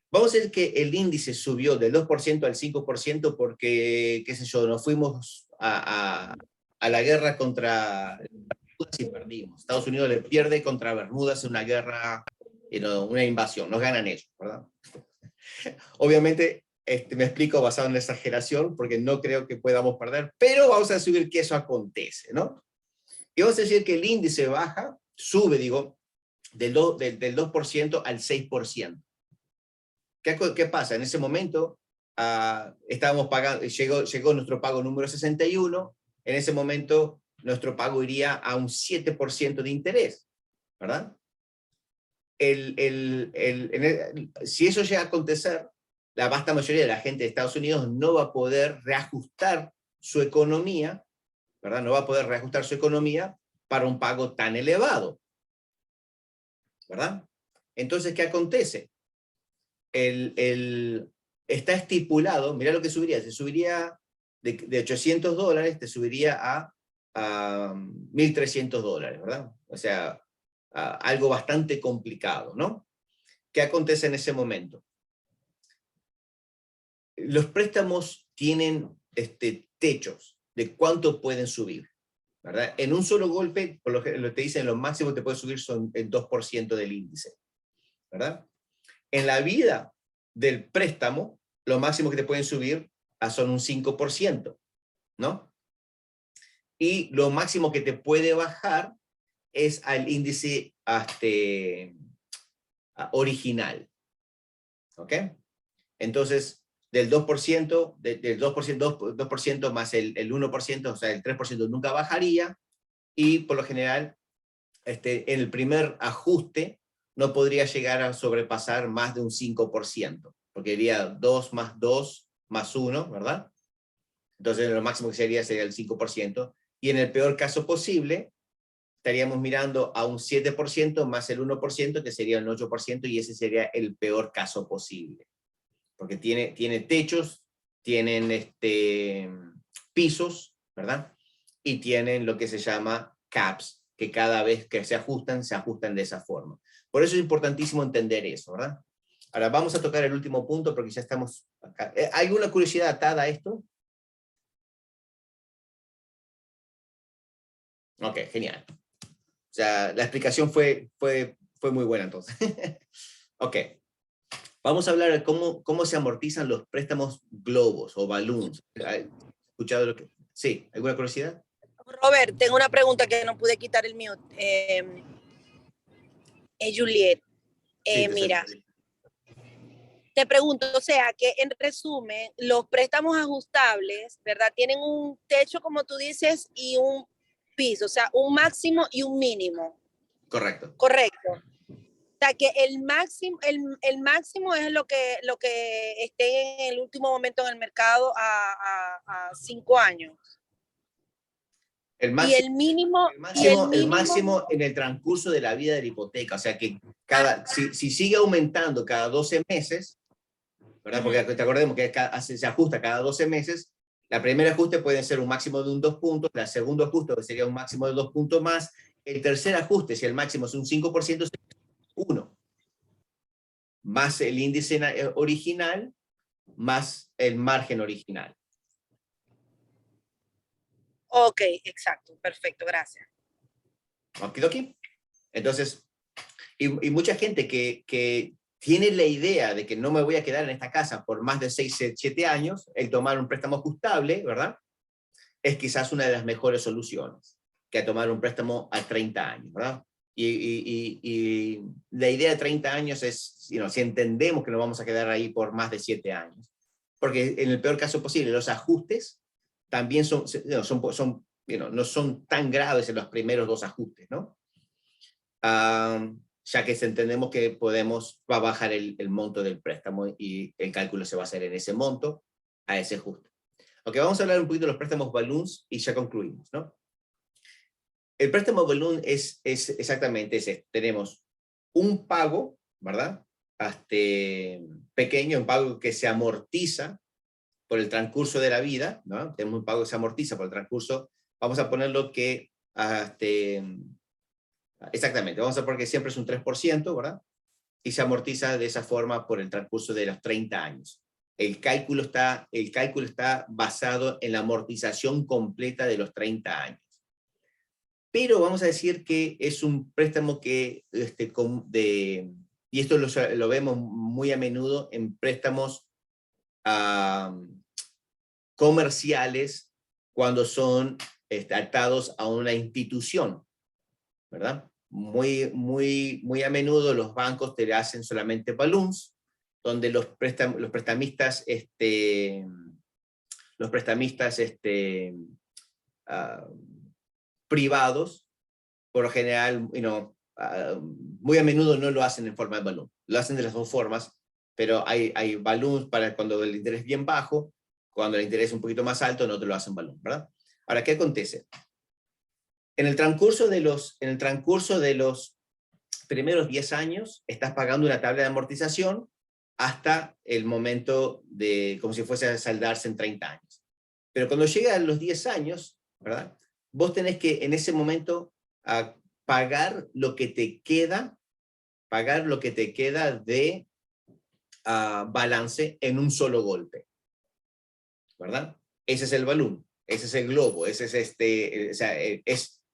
Vamos a decir que el índice subió del 2% al 5% porque, qué sé yo, nos fuimos a la guerra contra Bermudas y perdimos. Estados Unidos le pierde contra Bermudas en una guerra, una invasión, nos ganan ellos, ¿verdad? Obviamente, me explico basado en la exageración, porque no creo que podamos perder, pero vamos a asumir que eso acontece, ¿no? Y vamos a decir que el índice sube, digo, del 2% al 6%. ¿Qué pasa? En ese momento, estábamos pagando, llegó nuestro pago número 61, en ese momento nuestro pago iría a un 7% de interés, ¿verdad? Si eso llega a acontecer, la vasta mayoría de la gente de Estados Unidos no va a poder reajustar su economía, ¿verdad? No va a poder reajustar su economía para un pago tan elevado, ¿verdad? Entonces, ¿qué acontece? Está estipulado, mirá lo que subiría, se subiría de $800, te subiría a $1.300, ¿verdad? O sea, algo bastante complicado, ¿no? ¿Qué acontece en ese momento? Los préstamos tienen techos de cuánto pueden subir, ¿verdad? En un solo golpe, por lo que te dicen, lo máximo que te puede subir son el 2% del índice, ¿verdad? En la vida del préstamo, lo máximo que te pueden subir son un 5%, ¿no? Y lo máximo que te puede bajar es al índice original, ¿ok? Entonces, del 2%, del 2% más el 1%, o sea, el 3% nunca bajaría, y por lo general, en el primer ajuste, no podría llegar a sobrepasar más de un 5%, porque iría 2 más 2 más 1, ¿verdad? Entonces lo máximo que sería el 5%, y en el peor caso posible, estaríamos mirando a un 7% más el 1%, que sería el 8%, y ese sería el peor caso posible. Porque tiene techos, tienen pisos, ¿verdad? Y tienen lo que se llama caps, que cada vez que se ajustan de esa forma. Por eso es importantísimo entender eso, ¿verdad? Ahora vamos a tocar el último punto porque ya estamos acá. ¿Hay alguna curiosidad atada a esto? Ok, genial. O sea, la explicación fue muy buena entonces. Ok. Vamos a hablar de cómo se amortizan los préstamos globos o balloons. ¿Has escuchado lo que...? Sí, ¿alguna curiosidad? Robert, tengo una pregunta que no pude quitar el mute. Juliet, Sí, mira, te pregunto, o sea, que en resumen, los préstamos ajustables, ¿verdad? Tienen un techo, como tú dices, y un piso, o sea, un máximo y un mínimo. Correcto. Correcto. O sea, que el máximo es lo que esté en el último momento en el mercado a 5 años. El máximo en el transcurso de la vida de la hipoteca. O sea, que si sigue aumentando cada 12 meses, ¿verdad? Porque te acordemos que se ajusta cada 12 meses, la primera ajuste puede ser un máximo de un 2 puntos, el segundo ajuste sería un máximo de 2 puntos más, el tercer ajuste, si el máximo es un 5%, sería 1, más el índice original, más el margen original. Ok, exacto, perfecto, gracias. Okidoki. Entonces, y mucha gente que tiene la idea de que no me voy a quedar en esta casa por más de 6, 7 años, el tomar un préstamo ajustable, ¿verdad? Es quizás una de las mejores soluciones, que tomar un préstamo a 30 años, ¿verdad? Y la idea de 30 años es, si entendemos que nos vamos a quedar ahí por más de 7 años, porque en el peor caso posible, los ajustes también no son tan graves en los primeros 2 ajustes, ¿no? Ya que entendemos que va a bajar el monto del préstamo y el cálculo se va a hacer en ese monto, a ese ajuste. Ok, vamos a hablar un poquito de los préstamos balloons y ya concluimos, ¿no? el préstamo balloon es exactamente ese. Tenemos un pago, ¿verdad? Pequeño, un pago que se amortiza por el transcurso de la vida, ¿no? Tenemos un pago que se amortiza por el transcurso, vamos a ponerlo que, exactamente, vamos a poner que siempre es un 3%, ¿verdad? Y se amortiza de esa forma por el transcurso de los 30 años. El cálculo está basado en la amortización completa de los 30 años. Pero vamos a decir que es un préstamo que, y esto lo vemos muy a menudo en préstamos comerciales cuando son atados a una institución, ¿verdad? Muy a menudo los bancos te hacen solamente balloons, donde los prestamistas privados, por lo general, muy a menudo no lo hacen en forma de balloon. Lo hacen de las dos formas, pero hay balloons para cuando el interés es bien bajo, cuando el interés es un poquito más alto, no te lo hacen balloon, ¿verdad? Ahora, ¿qué acontece? En el transcurso de los primeros 10 años, estás pagando una tabla de amortización hasta el momento de, como si fuese a saldarse en 30 años. Pero cuando llega a los 10 años, ¿verdad? Vos tenés que en ese momento pagar lo que te queda de balance en un solo golpe, ¿verdad? Ese es el balloon, ese es el globo, ese es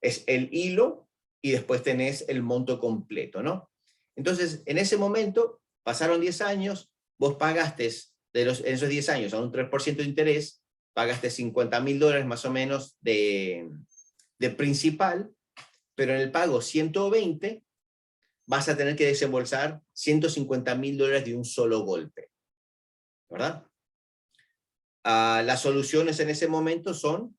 es el hilo y después tenés el monto completo, ¿no? Entonces, en ese momento, pasaron 10 años, vos pagaste en esos 10 años a un 3% de interés, pagaste $50,000 más o menos de principal, pero en el pago 120 vas a tener que desembolsar $150,000 de un solo golpe, ¿verdad? Las soluciones en ese momento son,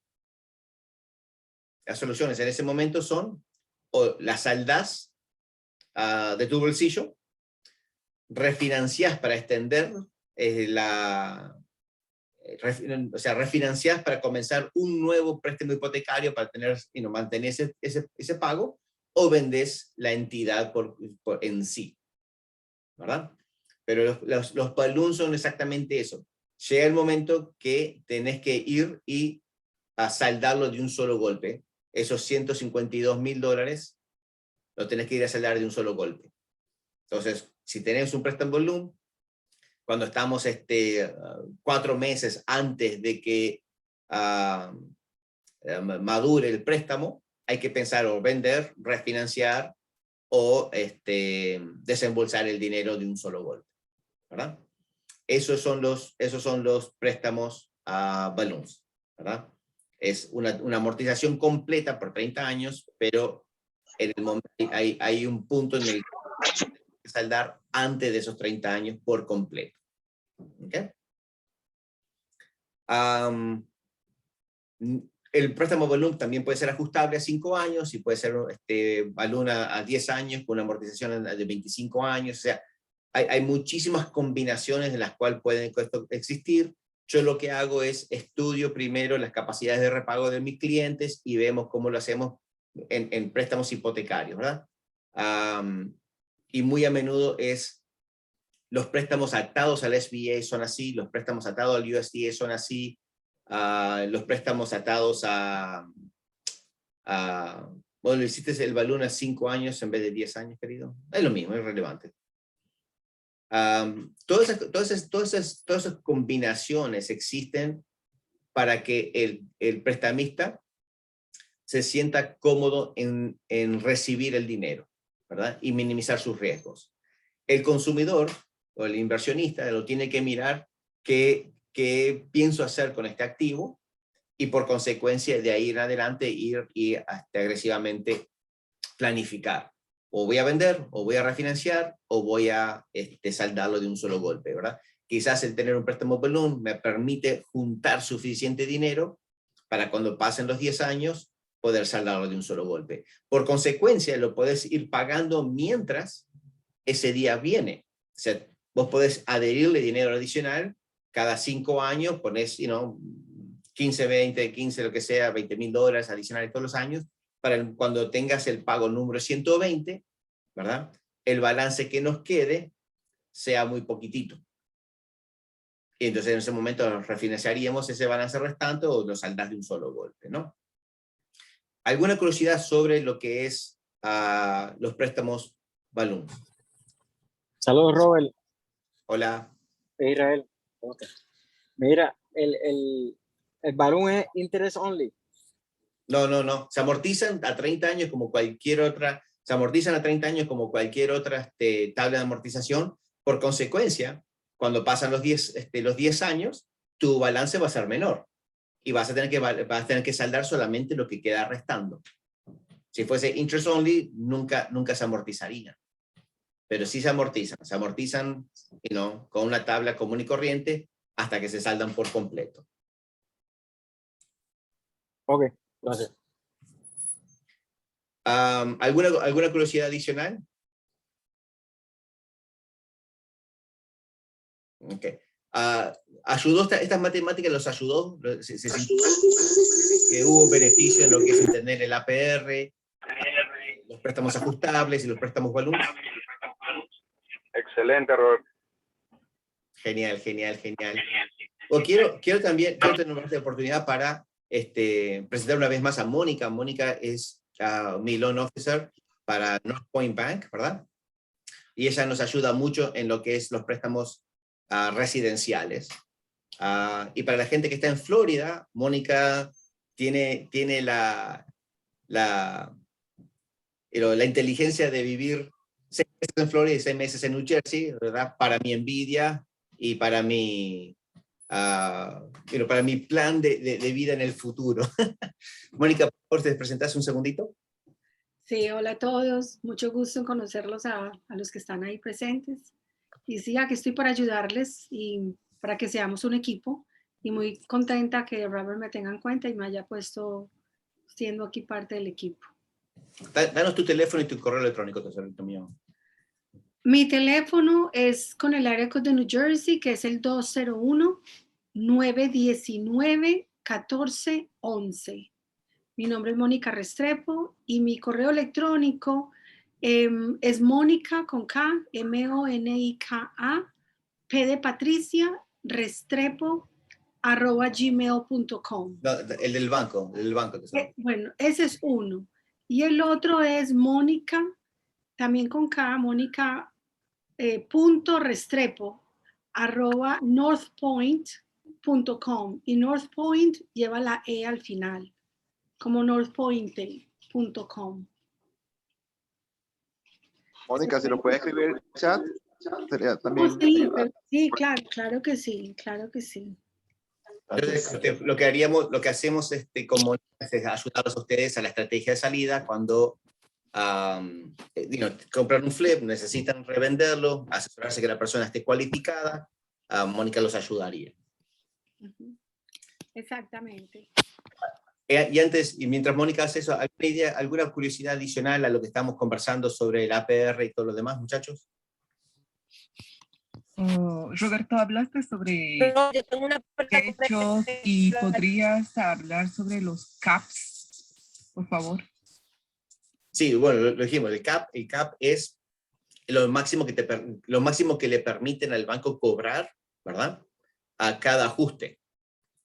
o las saldás de tu bolsillo, refinanciás para extender refinanciás para comenzar un nuevo préstamo hipotecario para mantener ese pago, o vendés la entidad en sí, ¿verdad? Pero los balloons son exactamente eso. Llega el momento que tenés que ir y saldarlo de un solo golpe. Esos $152,000 lo tenés que ir a saldar de un solo golpe. Entonces, si tenés un préstamo balloon, cuando estamos 4 meses antes de que madure el préstamo, hay que pensar o vender, refinanciar o desembolsar el dinero de un solo golpe, ¿verdad? Esos son los préstamos balloons, ¿verdad? Es una amortización completa por 30 años, pero en el momento hay un punto en el que hay que saldar antes de esos 30 años por completo. ¿Okay? El préstamo balloon también puede ser ajustable a 5 años y puede ser balloon a 10 años con una amortización de 25 años. O sea, hay muchísimas combinaciones de las cuales pueden existir. Yo lo que hago es estudio primero las capacidades de repago de mis clientes y vemos cómo lo hacemos en préstamos hipotecarios, ¿verdad? Y muy a menudo los préstamos atados al SBA son así, los préstamos atados al USDA son así, los préstamos atados bueno, hiciste el balloon a 5 años en vez de 10 años, querido. Es lo mismo, es relevante. Todas esas combinaciones existen para que el prestamista se sienta cómodo en recibir el dinero, ¿verdad? Y minimizar sus riesgos. El consumidor o el inversionista lo tiene que mirar qué pienso hacer con este activo y por consecuencia de ahí en adelante ir y agresivamente planificar. O voy a vender, o voy a refinanciar, o voy a saldarlo de un solo golpe, ¿verdad? Quizás el tener un préstamo balloon me permite juntar suficiente dinero para cuando pasen los 10 años poder saldarlo de un solo golpe. Por consecuencia, lo podés ir pagando mientras ese día viene. O sea, vos podés adherirle dinero adicional cada 5 años, ponés, 15, 20, 15, lo que sea, $20,000 adicionales todos los años, cuando tengas el pago número 120, ¿verdad? El balance que nos quede sea muy poquitito. Y entonces en ese momento refinanciaríamos ese balance restante o lo saldás de un solo golpe, ¿no? ¿Alguna curiosidad sobre lo que es los préstamos balloon? Saludos, Robert. Hola. Israel. Okay. Mira, el balloon es interest only. No. Se amortizan a 30 años como cualquier otra, tabla de amortización. Por consecuencia, cuando pasan los 10 años, tu balance va a ser menor y vas a tener que saldar solamente lo que queda restando. Si fuese interest only, nunca se amortizaría. Pero sí se amortizan con una tabla común y corriente hasta que se saldan por completo. Ok, gracias. ¿Alguna curiosidad adicional? Ok. ¿Ayudó estas matemáticas? ¿Los ayudó? ¿Se sintió que hubo beneficio en lo que es entender el APR, los préstamos ajustables y los préstamos balloon? Excelente, Robert. Genial. O quiero tener esta oportunidad para presentar una vez más a Mónica. Mónica es mi loan officer para North Point Bank, ¿verdad? Y ella nos ayuda mucho en lo que es los préstamos residenciales. Y para la gente que está en Florida, Mónica tiene la inteligencia de vivir 6 meses en Florida y 6 meses en New Jersey, ¿verdad? Para mi envidia y para mi plan de vida en el futuro. Mónica, ¿por favor, te presentás un segundito? Sí, hola a todos. Mucho gusto en conocerlos a los que están ahí presentes. Y sí, aquí estoy para ayudarles y para que seamos un equipo. Y muy contenta que Robert me tenga en cuenta y me haya puesto siendo aquí parte del equipo. Danos tu teléfono y tu correo electrónico, mío. Mi teléfono es con el área code de New Jersey, que es el 201-919-1411. Mi nombre es Mónica Restrepo y mi correo electrónico es Mónica con K, MONIKA, P de Patricia, Restrepo, @gmail.com. No, el del banco. Bueno, ese es uno. Y el otro es Mónica, también con K, Mónica .restrepo @northpoint.com. Y North Point lleva la E al final, como northpoint.com. Mónica, si lo puedes escribir en el chat, sería también. Sí, claro que sí. Entonces, lo que hacemos como es ayudarlos a ustedes a la estrategia de salida cuando compran un flip, necesitan revenderlo, asesorarse que la persona esté cualificada. Mónica los ayudaría. Exactamente. Y mientras Mónica hace eso, ¿alguna curiosidad adicional a lo que estamos conversando sobre el APR y todo lo demás, muchachos? Roberto, hablaste sobre yo tengo una techos y podrías hablar sobre los caps, por favor. Sí, bueno, lo dijimos, el cap es lo máximo que le permiten al banco cobrar, ¿verdad? A cada ajuste.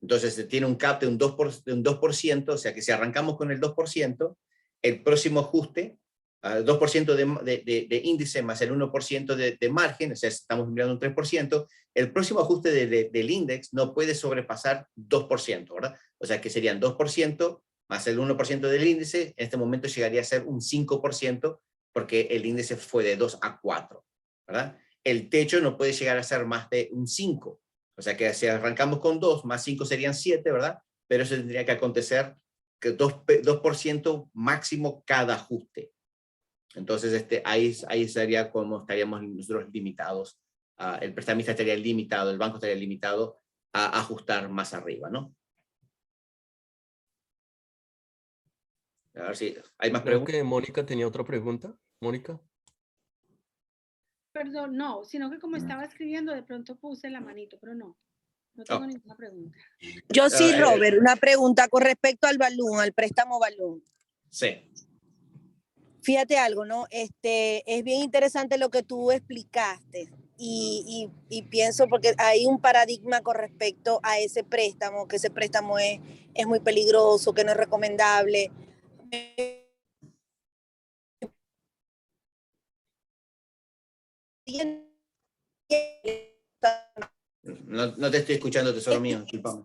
Entonces tiene un cap de un 2%, o sea que si arrancamos con el 2%, el próximo ajuste, 2% de índice más el 1% de margen, o sea, estamos mirando un 3%, el próximo ajuste del índice no puede sobrepasar 2%, ¿verdad? O sea que serían 2% más el 1% del índice, en este momento llegaría a ser un 5%, porque el índice fue de 2 a 4, ¿verdad? El techo no puede llegar a ser más de un 5, o sea que si arrancamos con 2, más 5 serían 7, ¿verdad? Pero eso tendría que acontecer que 2% máximo cada ajuste. Entonces, ahí sería como estaríamos nosotros limitados. El prestamista estaría limitado, el banco estaría limitado a ajustar más arriba, ¿no? A ver si hay más preguntas. Creo que Mónica tenía otra pregunta. Mónica. Perdón, no, sino que como estaba escribiendo, de pronto puse la manito, pero no tengo ninguna pregunta. Yo sí, Robert, una pregunta con respecto al balloon, al préstamo balloon. Sí. Fíjate algo, ¿no? Es bien interesante lo que tú explicaste y pienso porque hay un paradigma con respecto a ese préstamo, que ese préstamo es muy peligroso, que no es recomendable. No te estoy escuchando, tesoro mío, disculpame.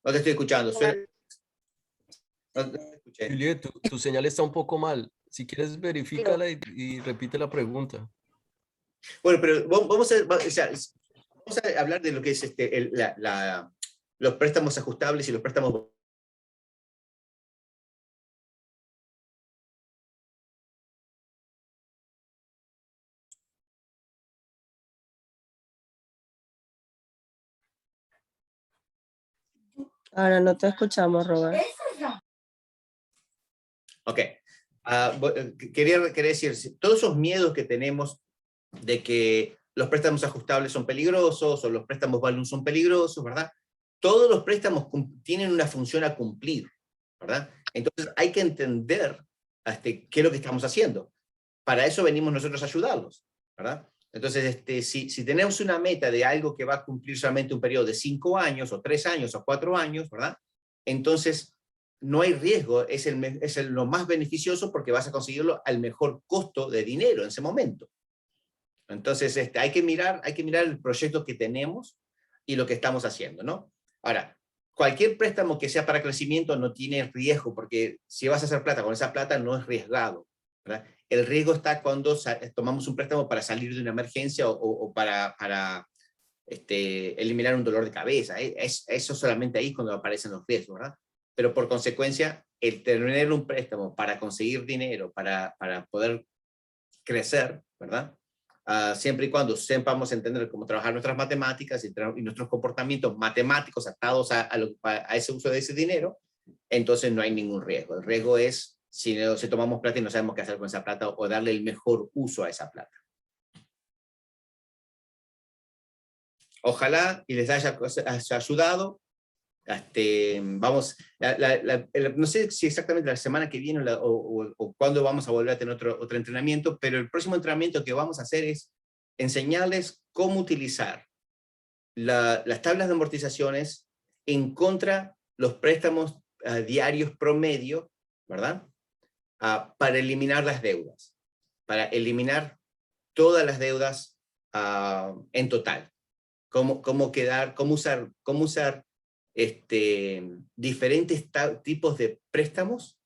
No te estoy escuchando. No te escuché. Juliet, tu señal está un poco mal. Si quieres, verifícala y repite la pregunta. Bueno, pero vamos a hablar de lo que es los préstamos ajustables y los préstamos. Ahora no te escuchamos, Robert. Ok. Quería decir, todos esos miedos que tenemos de que los préstamos ajustables son peligrosos o los préstamos balloon son peligrosos, ¿verdad? Todos los préstamos tienen una función a cumplir, ¿verdad? Entonces hay que entender qué es lo que estamos haciendo. Para eso venimos nosotros a ayudarlos, ¿verdad? Entonces, si tenemos una meta de algo que va a cumplir solamente un periodo de 5 años, o 3 años, o 4 años, ¿verdad? Entonces, no hay riesgo, es lo más beneficioso porque vas a conseguirlo al mejor costo de dinero en ese momento. Entonces, hay que mirar el proyecto que tenemos y lo que estamos haciendo, ¿no? Ahora, cualquier préstamo que sea para crecimiento no tiene riesgo, porque si vas a hacer plata con esa plata no es riesgado, ¿verdad? El riesgo está cuando tomamos un préstamo para salir de una emergencia o para eliminar un dolor de cabeza. Eso solamente ahí es cuando aparecen los riesgos, ¿verdad? Pero por consecuencia, el tener un préstamo para conseguir dinero, para poder crecer, ¿verdad? Siempre y cuando sepamos entender cómo trabajar nuestras matemáticas y nuestros comportamientos matemáticos atados a ese uso de ese dinero, entonces no hay ningún riesgo. El riesgo es si tomamos plata y no sabemos qué hacer con esa plata o darle el mejor uso a esa plata. Ojalá y les haya ayudado. No sé si exactamente la semana que viene o cuándo vamos a volver a tener otro entrenamiento, pero el próximo entrenamiento que vamos a hacer es enseñarles cómo utilizar las tablas de amortizaciones en contra los préstamos diarios promedio, ¿verdad? Para eliminar las deudas, para eliminar todas las deudas en total. Cómo usar diferentes tipos de préstamos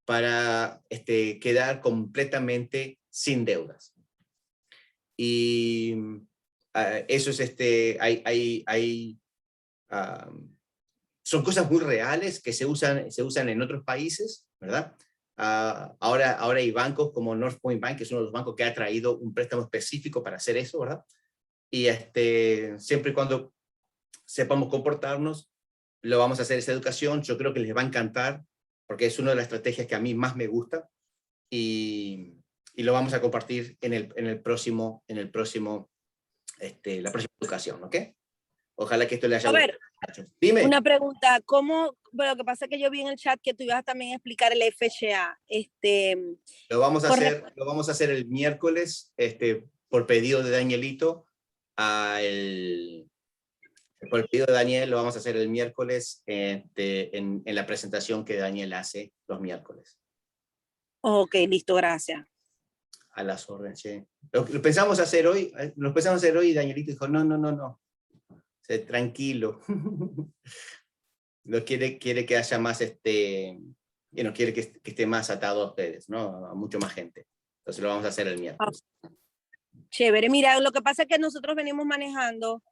para quedar completamente sin deudas. Y eso es, son cosas muy reales que se usan en otros países, ¿verdad? Ahora hay bancos como North Point Bank, que es uno de los bancos que ha traído un préstamo específico para hacer eso, ¿verdad? Y siempre y cuando sepamos comportarnos, lo vamos a hacer esa educación. Yo creo que les va a encantar, porque es una de las estrategias que a mí más me gusta, y lo vamos a compartir en la próxima educación, ¿ok? Ojalá que esto le haya gustado. Dime. Una pregunta, ¿cómo? Bueno, lo que pasa es que yo vi en el chat que tú ibas también a explicar el FHA. Lo vamos a hacer el miércoles, por pedido de Danielito. Por el pedido de Daniel lo vamos a hacer el miércoles en la presentación que Daniel hace los miércoles. Ok, listo, gracias. A las órdenes, sí. Lo pensamos hacer hoy, y Danielito dijo, no. Tranquilo. No quiere que haya más, quiere que esté más atado a ustedes, ¿no? A mucho más gente. Entonces lo vamos a hacer el miércoles. Chévere, mira, lo que pasa es que nosotros venimos manejando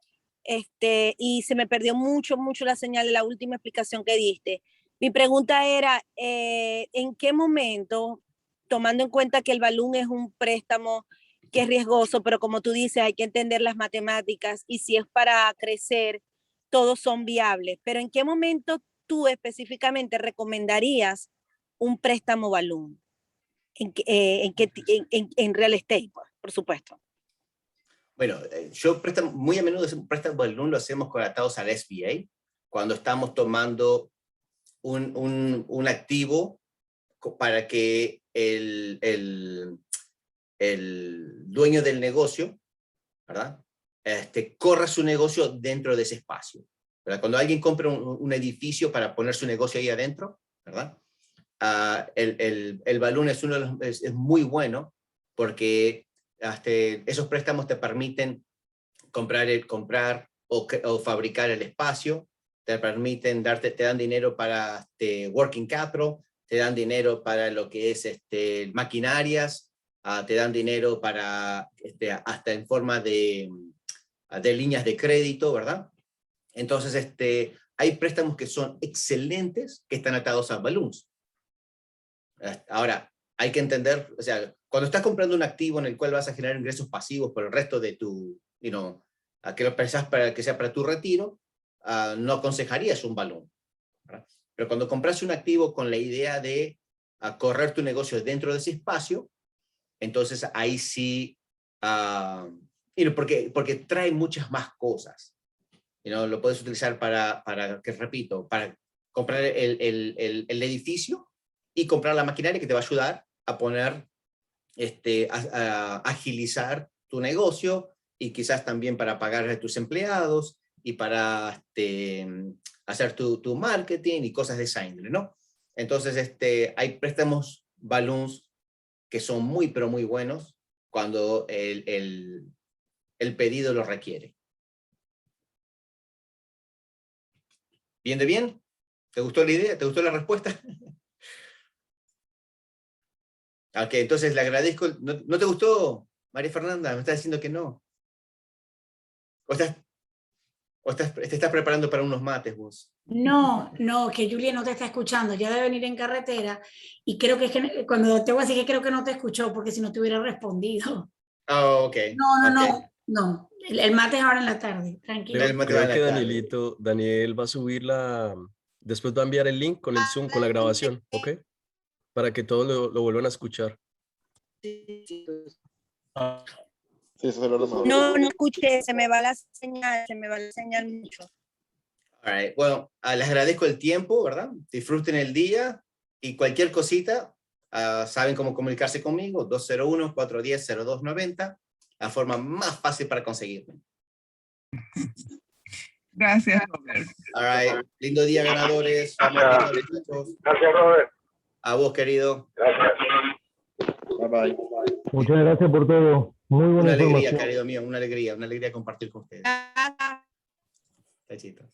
y se me perdió mucho la señal de la última explicación que diste. Mi pregunta era, ¿en qué momento, tomando en cuenta que el balloon es un préstamo que es riesgoso, pero como tú dices, hay que entender las matemáticas y si es para crecer, todos son viables, pero ¿en qué momento tú específicamente recomendarías un préstamo balloon? En real estate, por supuesto. Bueno, muy a menudo un préstamo balloon lo hacemos conectados al SBA, cuando estamos tomando un activo para que el dueño del negocio, ¿verdad? Corra su negocio dentro de ese espacio, ¿verdad? Cuando alguien compra un edificio para poner su negocio ahí adentro, ¿verdad? El balloon es muy bueno porque esos préstamos te permiten comprar o fabricar el espacio, te permiten te dan dinero para working capital, te dan dinero para lo que es maquinarias, te dan dinero para hasta en forma de líneas de crédito, ¿verdad? Entonces, hay préstamos que son excelentes que están atados a balloons. Ahora, hay que entender, o sea, cuando estás comprando un activo en el cual vas a generar ingresos pasivos por el resto de tu, que lo pensás para que sea para tu retiro, no aconsejarías un balloon, ¿verdad? Pero cuando compras un activo con la idea de correr tu negocio dentro de ese espacio, entonces ahí sí, porque trae muchas más cosas. Lo puedes utilizar para comprar el edificio y comprar la maquinaria que te va a ayudar a poner, a agilizar tu negocio, y quizás también para pagar a tus empleados y para hacer tu marketing y cosas de esa índole, ¿no? Entonces, hay préstamos balloons que son muy, pero muy buenos cuando el pedido lo requiere. ¿Bien de bien? ¿Te gustó la idea? ¿Te gustó la respuesta? Ok, entonces le agradezco. ¿No te gustó, María Fernanda? Me estás diciendo que no. ¿O te estás preparando para unos mates vos? No, que Julia no te está escuchando, ya debe venir en carretera, y creo que, cuando te voy a decir que creo que no te escuchó, porque si no te hubiera respondido. Oh, ok. No. El mate es ahora en la tarde, tranquilo. Creo que Daniel va a subir después va a enviar el link con el Zoom, con la grabación, ¿ok? Para que todos lo vuelvan a escuchar. No escuché, se me va la señal mucho. All right. Bueno, les agradezco el tiempo, ¿verdad? Disfruten el día, y cualquier cosita, saben cómo comunicarse conmigo, 201-410-0290, la forma más fácil para conseguirme. Gracias, Robert. All right. Lindo día, ganadores. Gracias, Robert. A vos, querido. Gracias. Bye, bye. Muchas gracias por todo. Muy buena Una alegría, información. querido mío, una alegría compartir con ustedes. Chachitos.